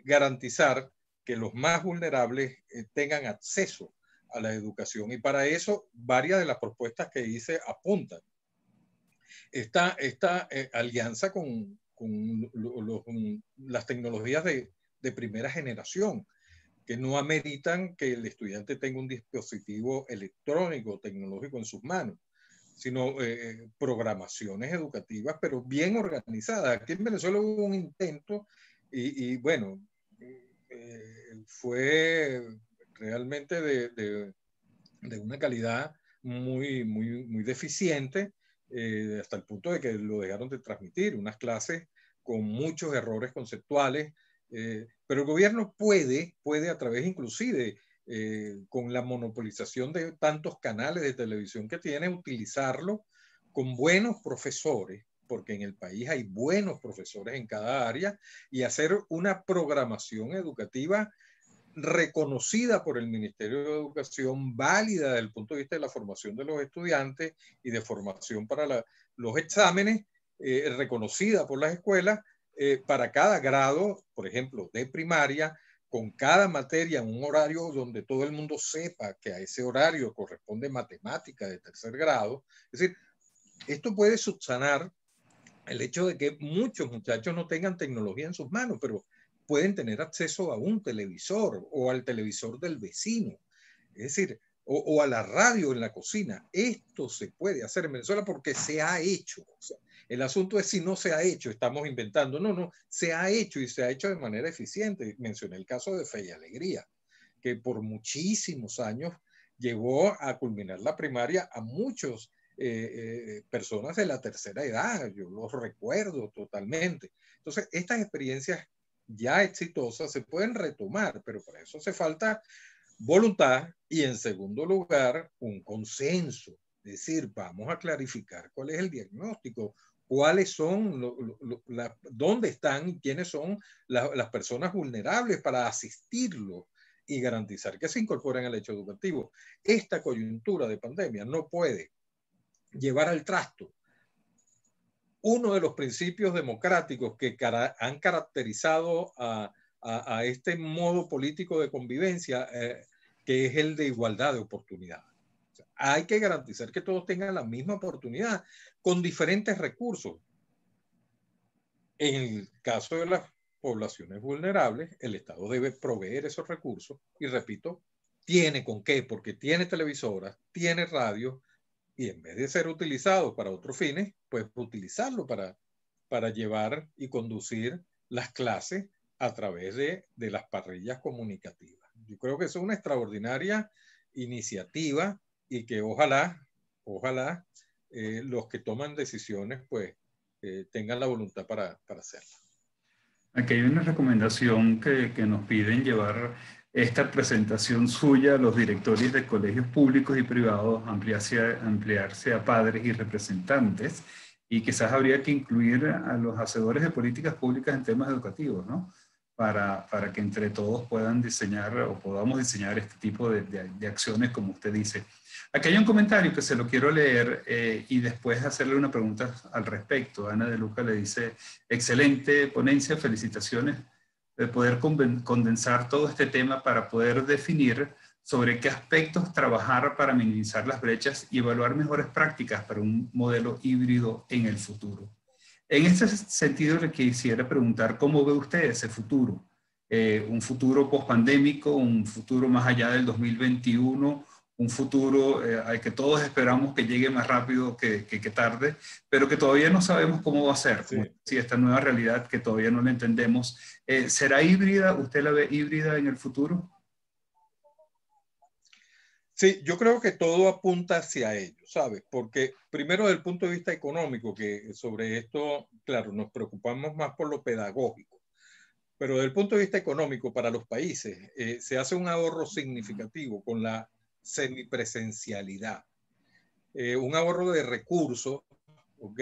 garantizar que los más vulnerables tengan acceso a la educación. Y para eso, varias de las propuestas que hice apuntan. Esta alianza con las tecnologías de primera generación, que no ameritan que el estudiante tenga un dispositivo electrónico, tecnológico en sus manos, sino programaciones educativas, pero bien organizadas. Aquí en Venezuela hubo un intento y bueno, fue realmente de una calidad muy deficiente, hasta el punto de que lo dejaron de transmitir, unas clases con muchos errores conceptuales, pero el gobierno puede a través inclusive, con la monopolización de tantos canales de televisión que tiene, utilizarlo con buenos profesores, porque en el país hay buenos profesores en cada área, y hacer una programación educativa reconocida por el Ministerio de Educación, válida desde el punto de vista de la formación de los estudiantes y de formación para los exámenes, reconocida por las escuelas, para cada grado, por ejemplo, de primaria, con cada materia en un horario donde todo el mundo sepa que a ese horario corresponde matemática de tercer grado. Es decir, esto puede subsanar el hecho de que muchos muchachos no tengan tecnología en sus manos, pero pueden tener acceso a un televisor o al televisor del vecino, es decir, o a la radio en la cocina. Esto se puede hacer en Venezuela porque se ha hecho. O sea, el asunto es si no se ha hecho, estamos inventando. No, se ha hecho y se ha hecho de manera eficiente. Mencioné el caso de Fe y Alegría, que por muchísimos años llevó a culminar la primaria a muchos personas de la tercera edad. Yo los recuerdo totalmente. Entonces, estas experiencias ya exitosas se pueden retomar, pero para eso hace falta voluntad y, en segundo lugar, un consenso. Es decir, vamos a clarificar cuál es el diagnóstico, cuáles son, dónde están y quiénes son las personas vulnerables para asistirlo y garantizar que se incorporen al hecho educativo. Esta coyuntura de pandemia no puede llevar al trasto uno de los principios democráticos que han caracterizado a este modo político de convivencia, que es el de igualdad de oportunidades. O sea, hay que garantizar que todos tengan la misma oportunidad con diferentes recursos. En el caso de las poblaciones vulnerables, el Estado debe proveer esos recursos y, repito, tiene con qué, porque tiene televisoras, tiene radio, y en vez de ser utilizado para otros fines, pues utilizarlo para llevar y conducir las clases a través de las parrillas comunicativas. Yo creo que es una extraordinaria iniciativa y que ojalá ojalá los que toman decisiones pues tengan la voluntad para hacerlo. Aquí hay una recomendación que nos piden llevar esta presentación suya a los directores de colegios públicos y privados, ampliarse a padres y representantes, y quizás habría que incluir a los hacedores de políticas públicas en temas educativos, ¿no? Para que entre todos puedan diseñar o podamos diseñar este tipo de acciones, como usted dice. Aquí hay un comentario que se lo quiero leer y después hacerle una pregunta al respecto. Ana de Luca le dice, excelente ponencia, felicitaciones de poder condensar todo este tema para poder definir sobre qué aspectos trabajar para minimizar las brechas y evaluar mejores prácticas para un modelo híbrido en el futuro. En este sentido, le quisiera preguntar cómo ve usted ese futuro. Un futuro post-pandémico, un futuro más allá del 2021, un futuro al que todos esperamos que llegue más rápido que tarde, pero que todavía no sabemos cómo va a ser. Sí. Si esta nueva realidad que todavía no la entendemos, ¿será híbrida? ¿Usted la ve híbrida en el futuro? Sí, yo creo que todo apunta hacia ello, ¿sabes? Porque primero desde el punto de vista económico, que sobre esto, claro, nos preocupamos más por lo pedagógico, pero desde el punto de vista económico para los países se hace un ahorro significativo con la semipresencialidad, un ahorro de recursos, ¿ok?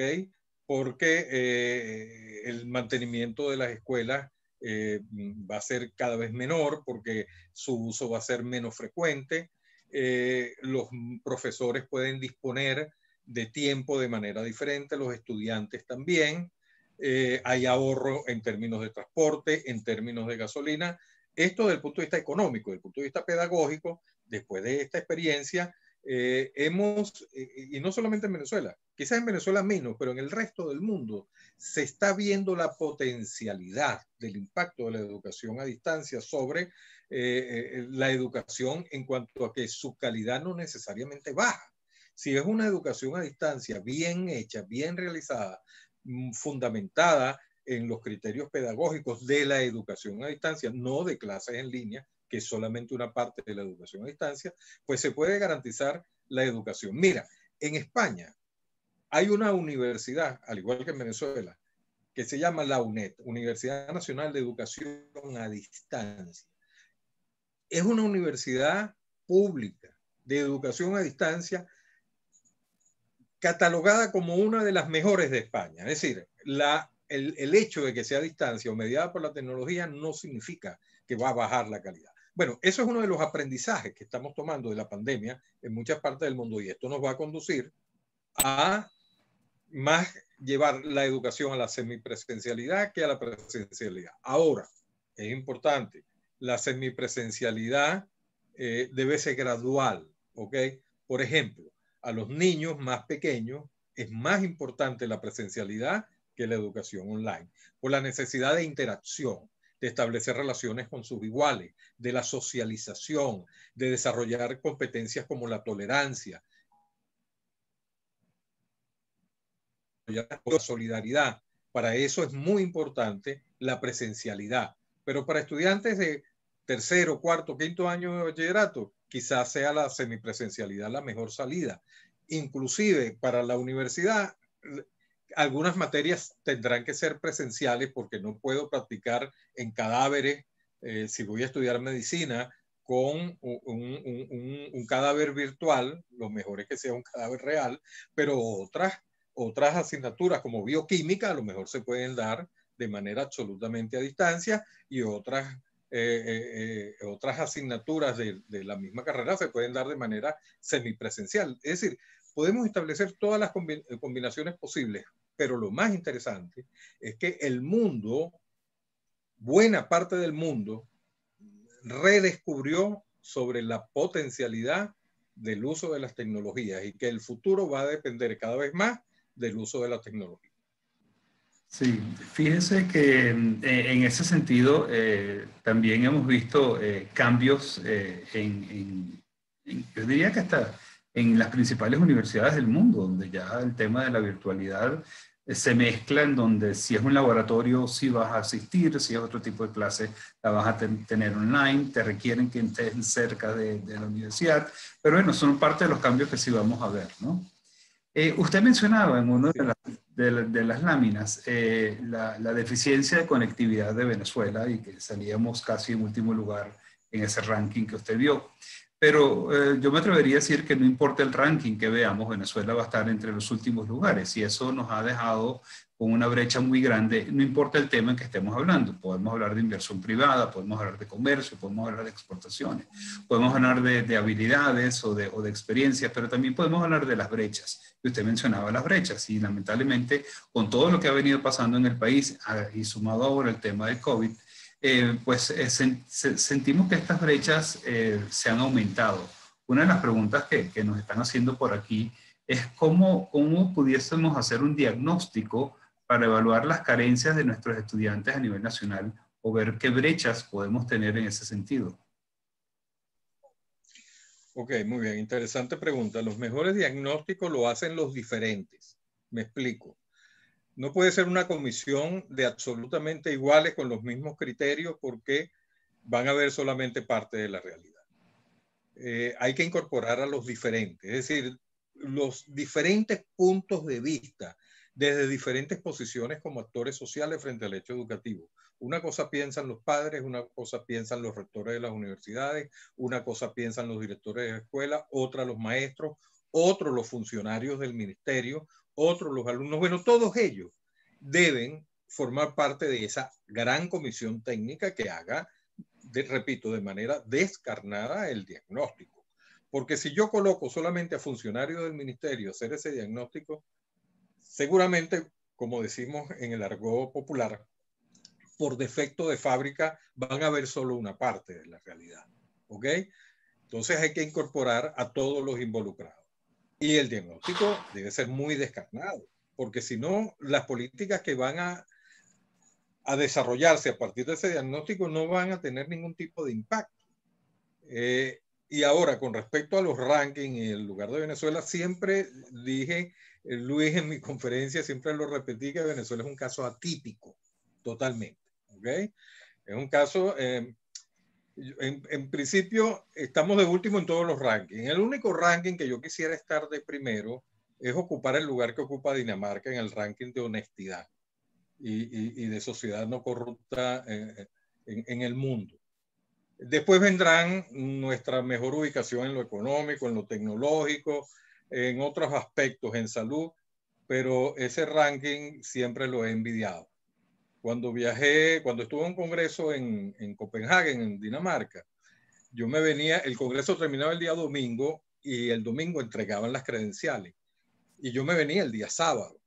Porque el mantenimiento de las escuelas va a ser cada vez menor, porque su uso va a ser menos frecuente. Los profesores pueden disponer de tiempo de manera diferente, los estudiantes también. Hay ahorro en términos de transporte, en términos de gasolina. Esto desde el punto de vista económico, desde el punto de vista pedagógico, después de esta experiencia, y no solamente en Venezuela, quizás en Venezuela menos, pero en el resto del mundo se está viendo la potencialidad del impacto de la educación a distancia sobre la educación en cuanto a que su calidad no necesariamente baja. Si es una educación a distancia bien hecha, bien realizada, fundamentada en los criterios pedagógicos de la educación a distancia, no de clases en línea, que es solamente una parte de la educación a distancia, pues se puede garantizar la educación. Mira, en España hay una universidad, al igual que en Venezuela, que se llama la UNED, Universidad Nacional de Educación a Distancia. Es una universidad pública de educación a distancia catalogada como una de las mejores de España. Es decir, el hecho de que sea a distancia o mediada por la tecnología no significa que va a bajar la calidad. Bueno, eso es uno de los aprendizajes que estamos tomando de la pandemia en muchas partes del mundo, y esto nos va a conducir a más llevar la educación a la semipresencialidad que a la presencialidad. Ahora, es importante, la semipresencialidad debe ser gradual, ¿ok? Por ejemplo, a los niños más pequeños es más importante la presencialidad que la educación online, por la necesidad de interacción, de establecer relaciones con sus iguales, de la socialización, de desarrollar competencias como la tolerancia, la solidaridad. Para eso es muy importante la presencialidad. Pero para estudiantes de tercero, cuarto, quinto año de bachillerato, quizás sea la semipresencialidad la mejor salida. Inclusive para la universidad, algunas materias tendrán que ser presenciales porque no puedo practicar en cadáveres. Si voy a estudiar medicina con un cadáver virtual, lo mejor es que sea un cadáver real, pero otras asignaturas como bioquímica a lo mejor se pueden dar de manera absolutamente a distancia, y otras asignaturas de la misma carrera se pueden dar de manera semipresencial. Es decir, podemos establecer todas las combinaciones posibles, pero lo más interesante es que el mundo, buena parte del mundo, redescubrió sobre la potencialidad del uso de las tecnologías, y que el futuro va a depender cada vez más del uso de la tecnología. Sí, fíjense que en ese sentido también hemos visto cambios yo diría que hasta en las principales universidades del mundo, donde ya el tema de la virtualidad se mezcla en donde si es un laboratorio sí vas a asistir, si es otro tipo de clase la vas a tener online, te requieren que estés cerca de la universidad, pero bueno, son parte de los cambios que sí vamos a ver, ¿no? Usted mencionaba en una de las láminas la deficiencia de conectividad de Venezuela y que salíamos casi en último lugar en ese ranking que usted vio. Pero yo me atrevería a decir que no importa el ranking que veamos, Venezuela va a estar entre los últimos lugares y eso nos ha dejado con una brecha muy grande, no importa el tema en que estemos hablando. Podemos hablar de inversión privada, podemos hablar de comercio, podemos hablar de exportaciones, podemos hablar de habilidades o de experiencias, pero también podemos hablar de las brechas. Y usted mencionaba las brechas y lamentablemente con todo lo que ha venido pasando en el país y sumado ahora el tema del COVID, sentimos que estas brechas se han aumentado. Una de las preguntas que nos están haciendo por aquí es cómo pudiésemos hacer un diagnóstico para evaluar las carencias de nuestros estudiantes a nivel nacional o ver qué brechas podemos tener en ese sentido. Ok, muy bien, interesante pregunta. Los mejores diagnósticos lo hacen los diferentes. Me explico. No puede ser una comisión de absolutamente iguales con los mismos criterios porque van a ver solamente parte de la realidad. Hay que incorporar a los diferentes, es decir, los diferentes puntos de vista desde diferentes posiciones como actores sociales frente al hecho educativo. Una cosa piensan los padres, una cosa piensan los rectores de las universidades, una cosa piensan los directores de escuela, otra los maestros, otros los funcionarios del ministerio, otros los alumnos. Bueno, todos ellos deben formar parte de esa gran comisión técnica que haga, repito, de manera descarnada el diagnóstico. Porque si yo coloco solamente a funcionarios del ministerio a hacer ese diagnóstico, seguramente, como decimos en el argot popular, por defecto de fábrica van a ver solo una parte de la realidad. ¿Ok? Entonces hay que incorporar a todos los involucrados. Y el diagnóstico debe ser muy descarnado, porque si no, las políticas que van a desarrollarse a partir de ese diagnóstico no van a tener ningún tipo de impacto. Y ahora, con respecto a los rankings y el lugar de Venezuela, siempre dije, Luis, en mi conferencia, siempre lo repetí, que Venezuela es un caso atípico, totalmente. ¿Okay? Es un caso, en principio, estamos de último en todos los rankings. El único ranking que yo quisiera estar de primero es ocupar el lugar que ocupa Dinamarca en el ranking de honestidad y de sociedad no corrupta en el mundo. Después vendrán nuestra mejor ubicación en lo económico, en lo tecnológico, en otros aspectos, en salud, pero ese ranking siempre lo he envidiado. Cuando estuve en un congreso en Copenhague, en Dinamarca, yo me venía, el congreso terminaba el día domingo y el domingo entregaban las credenciales. Y yo me venía el día sábado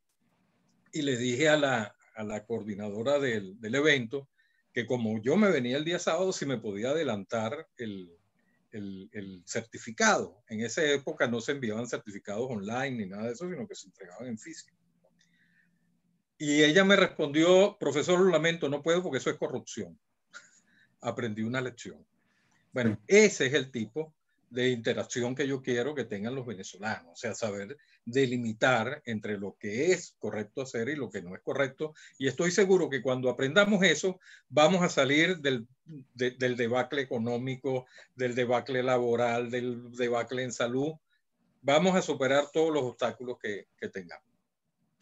y le dije a la coordinadora del evento que como yo me venía el día sábado, si me podía adelantar el certificado. En esa época no se enviaban certificados online ni nada de eso, sino que se entregaban en físico. Y ella me respondió, profesor, lo lamento, no puedo porque eso es corrupción. Aprendí una lección. Bueno, ese es el tipo de interacción que yo quiero que tengan los venezolanos, o sea, saber delimitar entre lo que es correcto hacer y lo que no es correcto. Y estoy seguro que cuando aprendamos eso, vamos a salir del debacle económico, del debacle laboral, del debacle en salud. Vamos a superar todos los obstáculos que tengamos.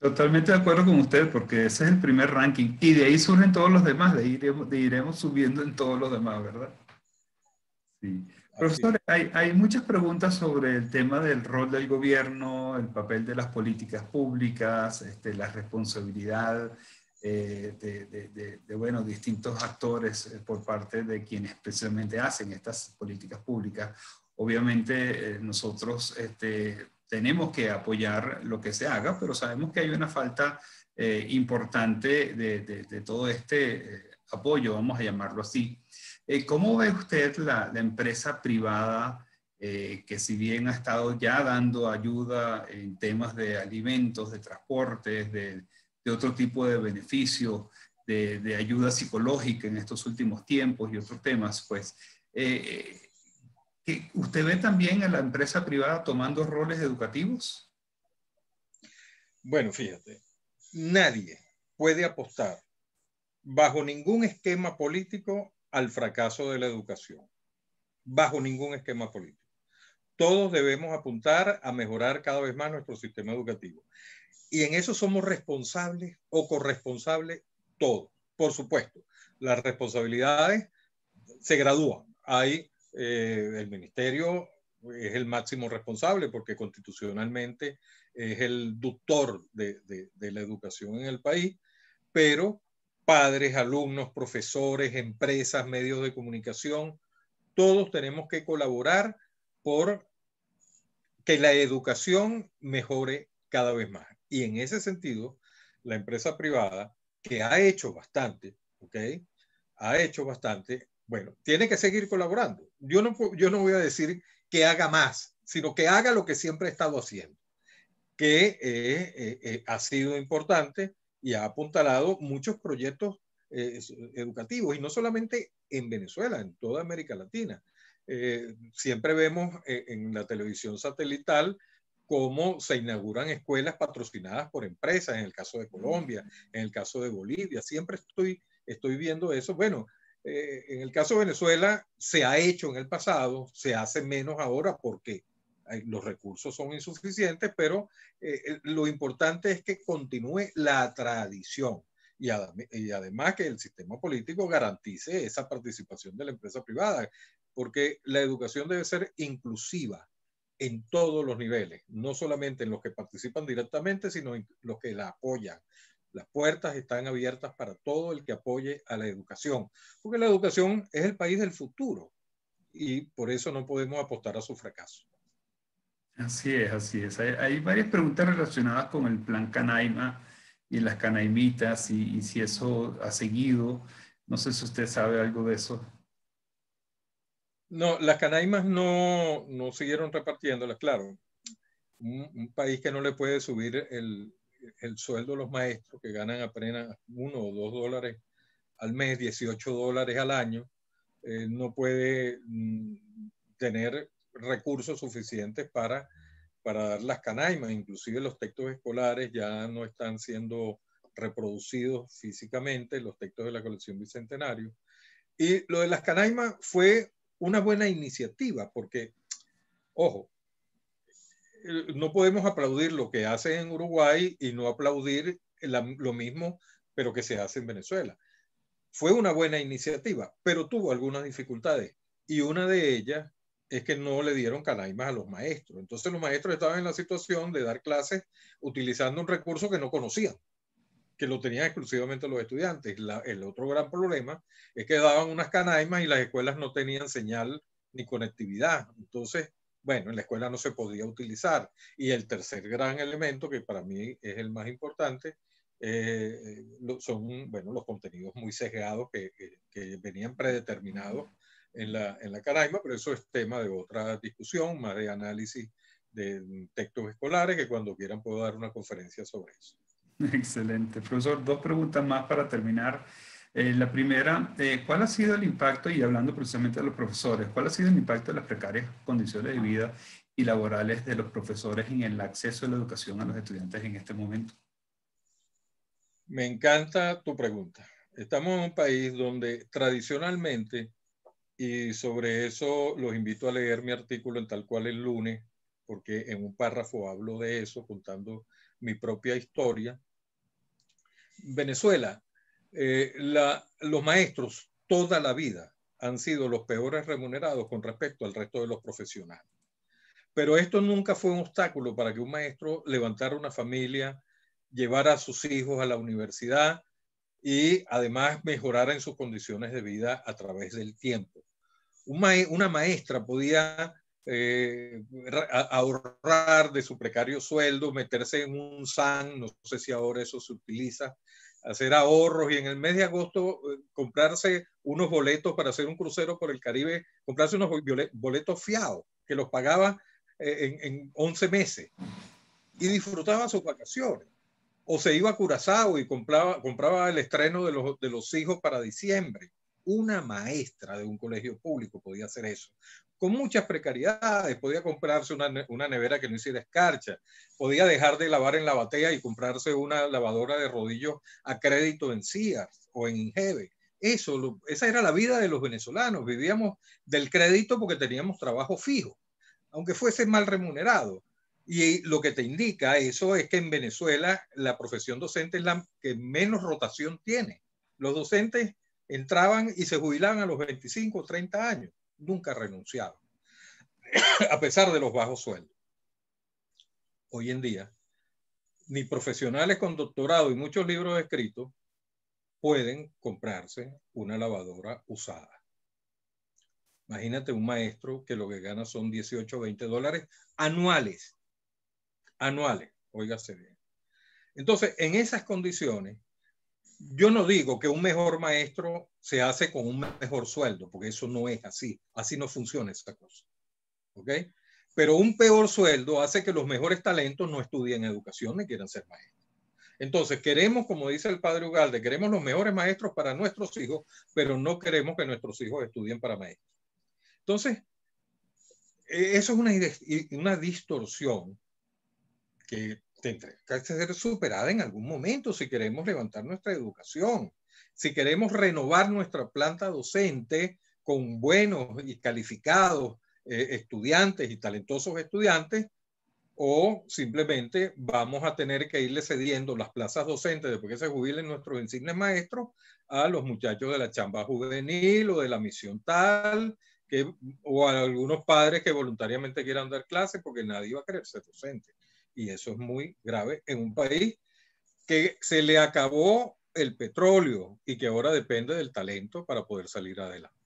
Totalmente de acuerdo con usted, porque ese es el primer ranking y de ahí surgen todos los demás, de iremos subiendo en todos los demás, ¿verdad? Sí. Profesor, hay muchas preguntas sobre el tema del rol del gobierno, el papel de las políticas públicas, la responsabilidad bueno, distintos actores por parte de quienes precisamente hacen estas políticas públicas. Obviamente nosotros tenemos que apoyar lo que se haga, pero sabemos que hay una falta importante de todo este apoyo, vamos a llamarlo así. ¿Cómo ve usted la empresa privada que si bien ha estado ya dando ayuda en temas de alimentos, de transportes, de otro tipo de beneficios, de ayuda psicológica en estos últimos tiempos y otros temas, pues, ¿usted ve también a la empresa privada tomando roles educativos? Bueno, fíjate, nadie puede apostar bajo ningún esquema político al fracaso de la educación, bajo ningún esquema político. Todos debemos apuntar a mejorar cada vez más nuestro sistema educativo. Y en eso somos responsables o corresponsables todos. Por supuesto, las responsabilidades se gradúan. Hay el ministerio es el máximo responsable porque constitucionalmente es el tutor de la educación en el país, pero padres, alumnos, profesores, empresas, medios de comunicación, todos tenemos que colaborar por que la educación mejore cada vez más. Y en ese sentido, la empresa privada, que ha hecho bastante, ¿ok? Ha hecho bastante, bueno, tiene que seguir colaborando. Yo no voy a decir que haga más, sino que haga lo que siempre ha estado haciendo, que ha sido importante y ha apuntalado muchos proyectos educativos, y no solamente en Venezuela, en toda América Latina. Siempre vemos en la televisión satelital cómo se inauguran escuelas patrocinadas por empresas, en el caso de Colombia, en el caso de Bolivia, siempre estoy viendo eso. Bueno, en el caso de Venezuela se ha hecho en el pasado, se hace menos ahora porque los recursos son insuficientes, pero lo importante es que continúe la tradición y además que el sistema político garantice esa participación de la empresa privada, porque la educación debe ser inclusiva en todos los niveles, no solamente en los que participan directamente, sino en los que la apoyan. Las puertas están abiertas para todo el que apoye a la educación, porque la educación es el país del futuro y por eso no podemos apostar a su fracaso. Así es, así es. Hay varias preguntas relacionadas con el plan Canaima y las canaimitas y si eso ha seguido. No sé si usted sabe algo de eso. No, las canaimas no siguieron repartiéndolas, claro. Un país que no le puede subir el sueldo a los maestros, que ganan apenas $1 o $2 al mes, $18 al año, no puede tener recursos suficientes para dar las canaimas. Inclusive los textos escolares ya no están siendo reproducidos físicamente, los textos de la colección Bicentenario. Y lo de las canaimas fue una buena iniciativa porque, ojo, no podemos aplaudir lo que hacen en Uruguay y no aplaudir lo mismo, pero que se hace en Venezuela. Fue una buena iniciativa, pero tuvo algunas dificultades. Y una de ellas es que no le dieron canaimas a los maestros. Entonces los maestros estaban en la situación de dar clases utilizando un recurso que no conocían, que lo tenían exclusivamente los estudiantes. El otro gran problema es que daban unas canaimas y las escuelas no tenían señal ni conectividad. Entonces, bueno, en la escuela no se podía utilizar. Y el tercer gran elemento, que para mí es el más importante, son, bueno, los contenidos muy sesgados que venían predeterminados en la canaima, pero eso es tema de otra discusión, más de análisis de textos escolares, que cuando quieran puedo dar una conferencia sobre eso. Excelente. Profesor, dos preguntas más para terminar. La primera, ¿cuál ha sido el impacto, y hablando precisamente de los profesores, cuál ha sido el impacto de las precarias condiciones de vida y laborales de los profesores en el acceso a la educación a los estudiantes en este momento? Me encanta tu pregunta. Estamos en un país donde tradicionalmente, y sobre eso los invito a leer mi artículo en Tal Cual el lunes, porque en un párrafo hablo de eso, contando mi propia historia. Venezuela, los maestros toda la vida han sido los peores remunerados con respecto al resto de los profesionales. Pero esto nunca fue un obstáculo para que un maestro levantara una familia, llevara a sus hijos a la universidad y además mejorara en sus condiciones de vida a través del tiempo. Una maestra podía ahorrar de su precario sueldo, meterse en un SAN, no sé si ahora eso se utiliza, hacer ahorros y en el mes de agosto comprarse unos boletos para hacer un crucero por el Caribe, comprarse unos boletos fiados que los pagaba en 11 meses y disfrutaba sus vacaciones. O se iba a Curazao y compraba el estreno de los hijos para diciembre. una maestra de un colegio público podía hacer eso. Con muchas precariedades, podía comprarse una nevera que no hiciera escarcha, podía dejar de lavar en la batea y comprarse una lavadora de rodillos a crédito en Sears o en Ingeve. Esa era la vida de los venezolanos. Vivíamos del crédito porque teníamos trabajo fijo, aunque fuese mal remunerado. Y lo que te indica eso es que en Venezuela la profesión docente es la que menos rotación tiene. Los docentes entraban y se jubilaban a los 25 o 30 años, nunca renunciaban, a pesar de los bajos sueldos. Hoy en día, ni profesionales con doctorado y muchos libros escritos pueden comprarse una lavadora usada. Imagínate un maestro que lo que gana son 18 o 20 dólares anuales. Anuales, óigase bien. Entonces, en esas condiciones, yo no digo que un mejor maestro se hace con un mejor sueldo, porque eso no es así. Así no funciona esta cosa. ¿Ok? Pero un peor sueldo hace que los mejores talentos no estudien educación ni quieran ser maestros. Entonces, queremos, como dice el padre Ugalde, queremos los mejores maestros para nuestros hijos, pero no queremos que nuestros hijos estudien para maestros. Entonces, eso es una distorsión que tendrá que ser superada en algún momento si queremos levantar nuestra educación, si queremos renovar nuestra planta docente con buenos y calificados estudiantes y talentosos estudiantes, o simplemente vamos a tener que irle cediendo las plazas docentes después que se jubilen nuestros insignes maestros a los muchachos de la chamba juvenil o de la misión tal, o a algunos padres que voluntariamente quieran dar clases porque nadie va a querer ser docente. Y eso es muy grave en un país que se le acabó el petróleo y que ahora depende del talento para poder salir adelante.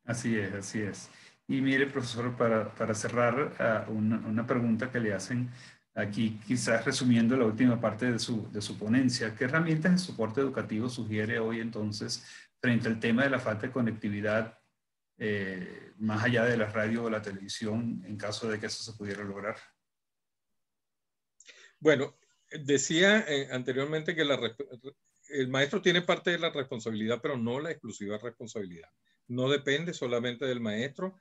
Así es, así es. Y mire, profesor, para cerrar, una pregunta que le hacen aquí, quizás resumiendo la última parte de su ponencia, ¿qué herramientas de soporte educativo sugiere hoy entonces frente al tema de la falta de conectividad, más allá de la radio o la televisión, en caso de que eso se pudiera lograr? Bueno, decía anteriormente que el maestro tiene parte de la responsabilidad, pero no la exclusiva responsabilidad. No depende solamente del maestro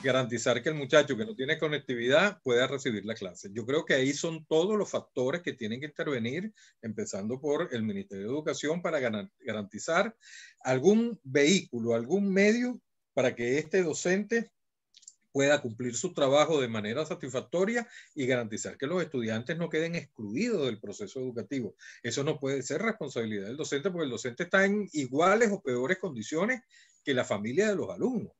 garantizar que el muchacho que no tiene conectividad pueda recibir la clase. Yo creo que ahí son todos los factores que tienen que intervenir, empezando por el Ministerio de Educación para garantizar algún vehículo, algún medio para que este docente pueda cumplir su trabajo de manera satisfactoria y garantizar que los estudiantes no queden excluidos del proceso educativo. Eso no puede ser responsabilidad del docente porque el docente está en iguales o peores condiciones que la familia de los alumnos.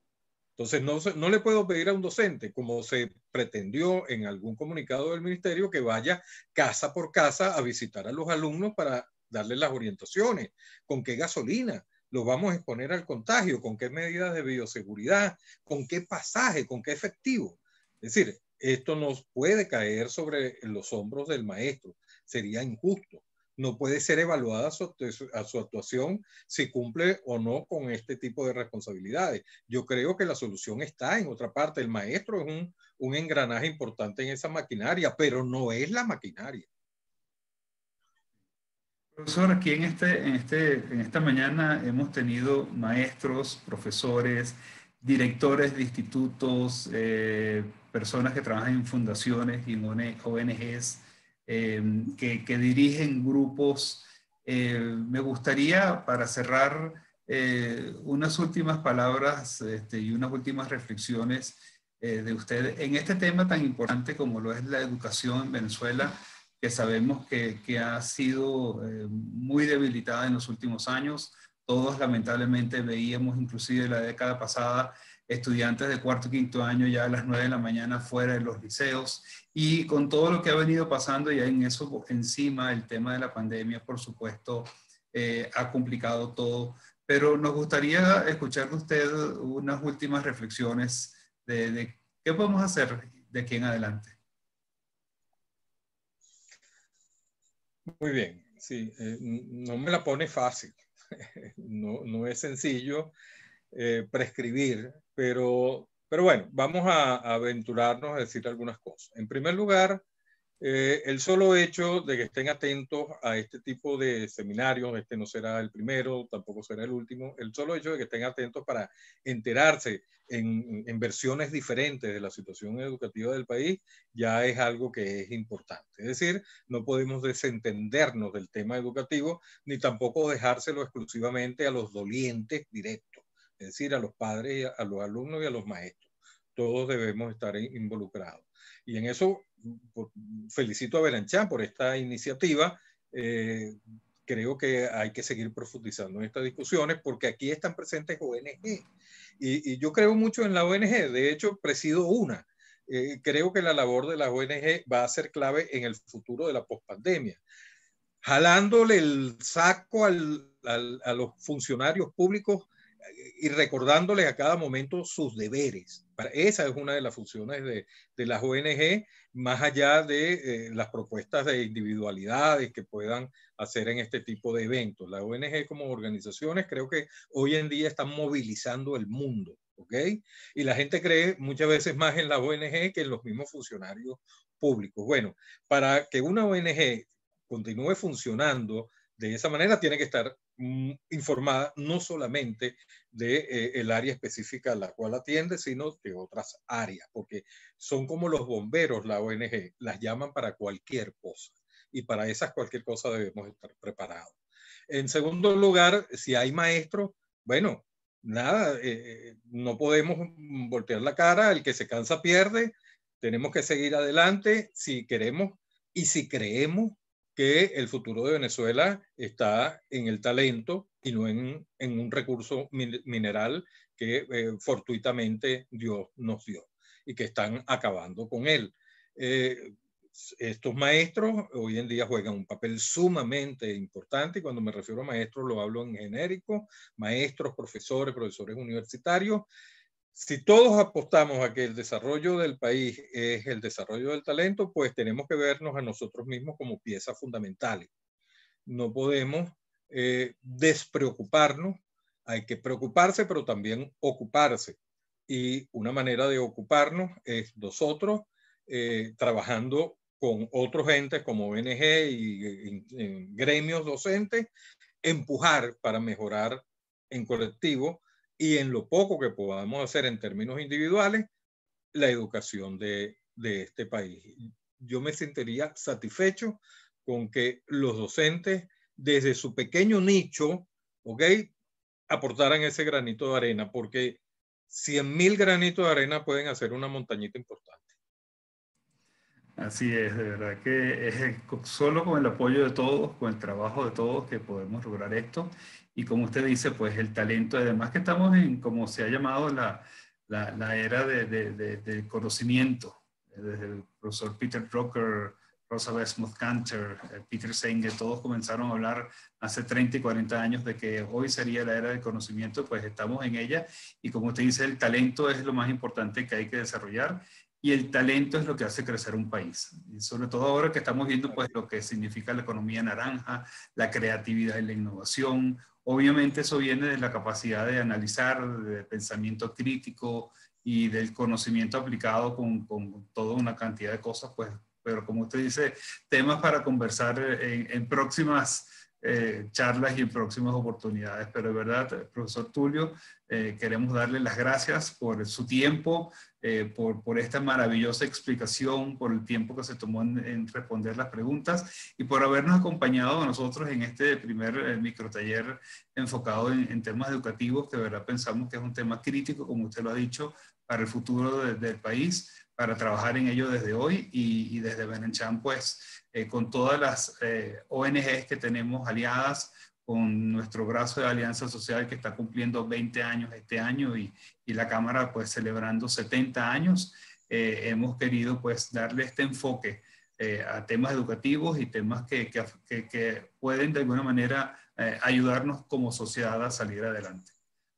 Entonces no le puedo pedir a un docente, como se pretendió en algún comunicado del ministerio, que vaya casa por casa a visitar a los alumnos para darles las orientaciones, con qué gasolina los vamos a exponer al contagio, con qué medidas de bioseguridad, con qué pasaje, con qué efectivo. Es decir, esto nos puede caer sobre los hombros del maestro, sería injusto. No puede ser evaluada a su actuación si cumple o no con este tipo de responsabilidades. Yo creo que la solución está en otra parte. El maestro es un engranaje importante en esa maquinaria, pero no es la maquinaria. Profesor, aquí en esta mañana hemos tenido maestros, profesores, directores de institutos, personas que trabajan en fundaciones y en ONGs, que dirigen grupos. Me gustaría, para cerrar, unas últimas palabras y unas últimas reflexiones de usted en este tema tan importante como lo es la educación en Venezuela, que sabemos que ha sido muy debilitada en los últimos años. Todos lamentablemente veíamos, inclusive la década pasada, estudiantes de cuarto y quinto año ya a las 9 de la mañana fuera de los liceos, y con todo lo que ha venido pasando y en eso encima el tema de la pandemia, por supuesto, ha complicado todo. Pero nos gustaría escuchar de usted unas últimas reflexiones de qué podemos hacer de aquí en adelante. Muy bien, sí, no me la pone fácil, no es sencillo prescribir, pero bueno, vamos a aventurarnos a decir algunas cosas. En primer lugar, El solo hecho de que estén atentos a este tipo de seminarios, este no será el primero, tampoco será el último, el solo hecho de que estén atentos para enterarse en versiones diferentes de la situación educativa del país, ya es algo que es importante. Es decir, no podemos desentendernos del tema educativo, ni tampoco dejárselo exclusivamente a los dolientes directos, es decir, a los padres, a los alumnos y a los maestros. Todos debemos estar involucrados. Y en eso felicito a Belanchán por esta iniciativa. Creo que hay que seguir profundizando en estas discusiones porque aquí están presentes ONG. Y yo creo mucho en la ONG. De hecho, presido una. Creo que la labor de la ONG va a ser clave en el futuro de la pospandemia. Jalándole el saco a los funcionarios públicos y recordándoles a cada momento sus deberes. Esa es una de las funciones de las ONG, más allá de las propuestas de individualidades que puedan hacer en este tipo de eventos. Las ONG como organizaciones creo que hoy en día están movilizando el mundo, ¿ok? Y la gente cree muchas veces más en la ONG que en los mismos funcionarios públicos. Bueno, para que una ONG continúe funcionando de esa manera, tiene que estar informada no solamente del área específica a la cual atiende, sino de otras áreas, porque son como los bomberos, la ONG, las llaman para cualquier cosa, y para esas cualquier cosa debemos estar preparados. En segundo lugar, si hay maestros, bueno, nada, no podemos voltear la cara, el que se cansa pierde, tenemos que seguir adelante si queremos y si creemos que el futuro de Venezuela está en el talento y no en un recurso mineral que fortuitamente Dios nos dio y que están acabando con él. Estos maestros hoy en día juegan un papel sumamente importante, y cuando me refiero a maestros lo hablo en genérico, maestros, profesores universitarios. Si todos apostamos a que el desarrollo del país es el desarrollo del talento, pues tenemos que vernos a nosotros mismos como piezas fundamentales. No podemos despreocuparnos, hay que preocuparse, pero también ocuparse. Y una manera de ocuparnos es nosotros trabajando con otros entes como ONG y gremios docentes, empujar para mejorar en colectivo y en lo poco que podamos hacer en términos individuales, la educación de este país. Yo me sentiría satisfecho con que los docentes, desde su pequeño nicho, ¿ok?, aportaran ese granito de arena, porque 100.000 granitos de arena pueden hacer una montañita importante. Así es, de verdad que es solo con el apoyo de todos, con el trabajo de todos que podemos lograr esto. Y como usted dice, pues el talento, además que estamos en, como se ha llamado, la era del conocimiento, desde el profesor Peter Drucker, Rosa Basmuth-Cantor, Peter Senge, todos comenzaron a hablar hace 30 y 40 años de que hoy sería la era del conocimiento, pues estamos en ella. Y como usted dice, el talento es lo más importante que hay que desarrollar. Y el talento es lo que hace crecer un país. Y sobre todo ahora que estamos viendo pues, lo que significa la economía naranja, la creatividad y la innovación. Obviamente eso viene de la capacidad de analizar, de pensamiento crítico y del conocimiento aplicado con toda una cantidad de cosas. Pues, pero como usted dice, temas para conversar en próximas charlas y en próximas oportunidades. Pero de verdad, profesor Tulio, queremos darle las gracias por su tiempo, por esta maravillosa explicación, por el tiempo que se tomó en responder las preguntas y por habernos acompañado a nosotros en este primer microtaller enfocado en temas educativos, que de verdad pensamos que es un tema crítico, como usted lo ha dicho, para el futuro del país, para trabajar en ello desde hoy y desde Belanchán, pues, con todas las ONGs que tenemos aliadas, con nuestro brazo de Alianza Social que está cumpliendo 20 años este año y la Cámara pues celebrando 70 años, hemos querido pues darle este enfoque a temas educativos y temas que pueden de alguna manera ayudarnos como sociedad a salir adelante.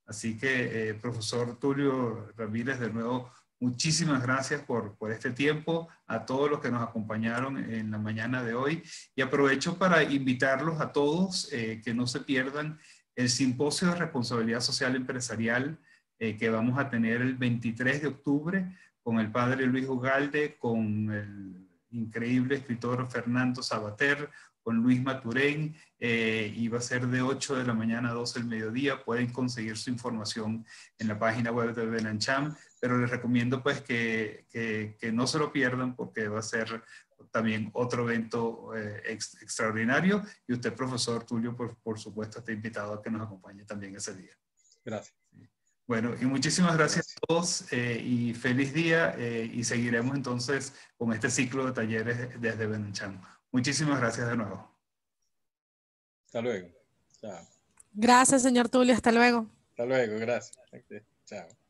Así que, profesor Tulio Ramírez, de nuevo, muchísimas gracias por este tiempo, a todos los que nos acompañaron en la mañana de hoy. Y aprovecho para invitarlos a todos que no se pierdan el Simposio de Responsabilidad Social Empresarial que vamos a tener el 23 de octubre con el padre Luis Ugalde, con el increíble escritor Fernando Sabater, con Luis Maturén, y va a ser de 8 de la mañana a 12 del mediodía. Pueden conseguir su información en la página web de Benancham, pero les recomiendo pues que no se lo pierdan, porque va a ser también otro evento extraordinario, y usted, profesor Tulio, por supuesto, está invitado a que nos acompañe también ese día. Gracias. Bueno, y muchísimas gracias a todos, y feliz día, y seguiremos entonces con este ciclo de talleres desde Benancham. Muchísimas gracias de nuevo. Hasta luego. Chao. Gracias, señor Tulio. Hasta luego. Hasta luego, gracias. Chao.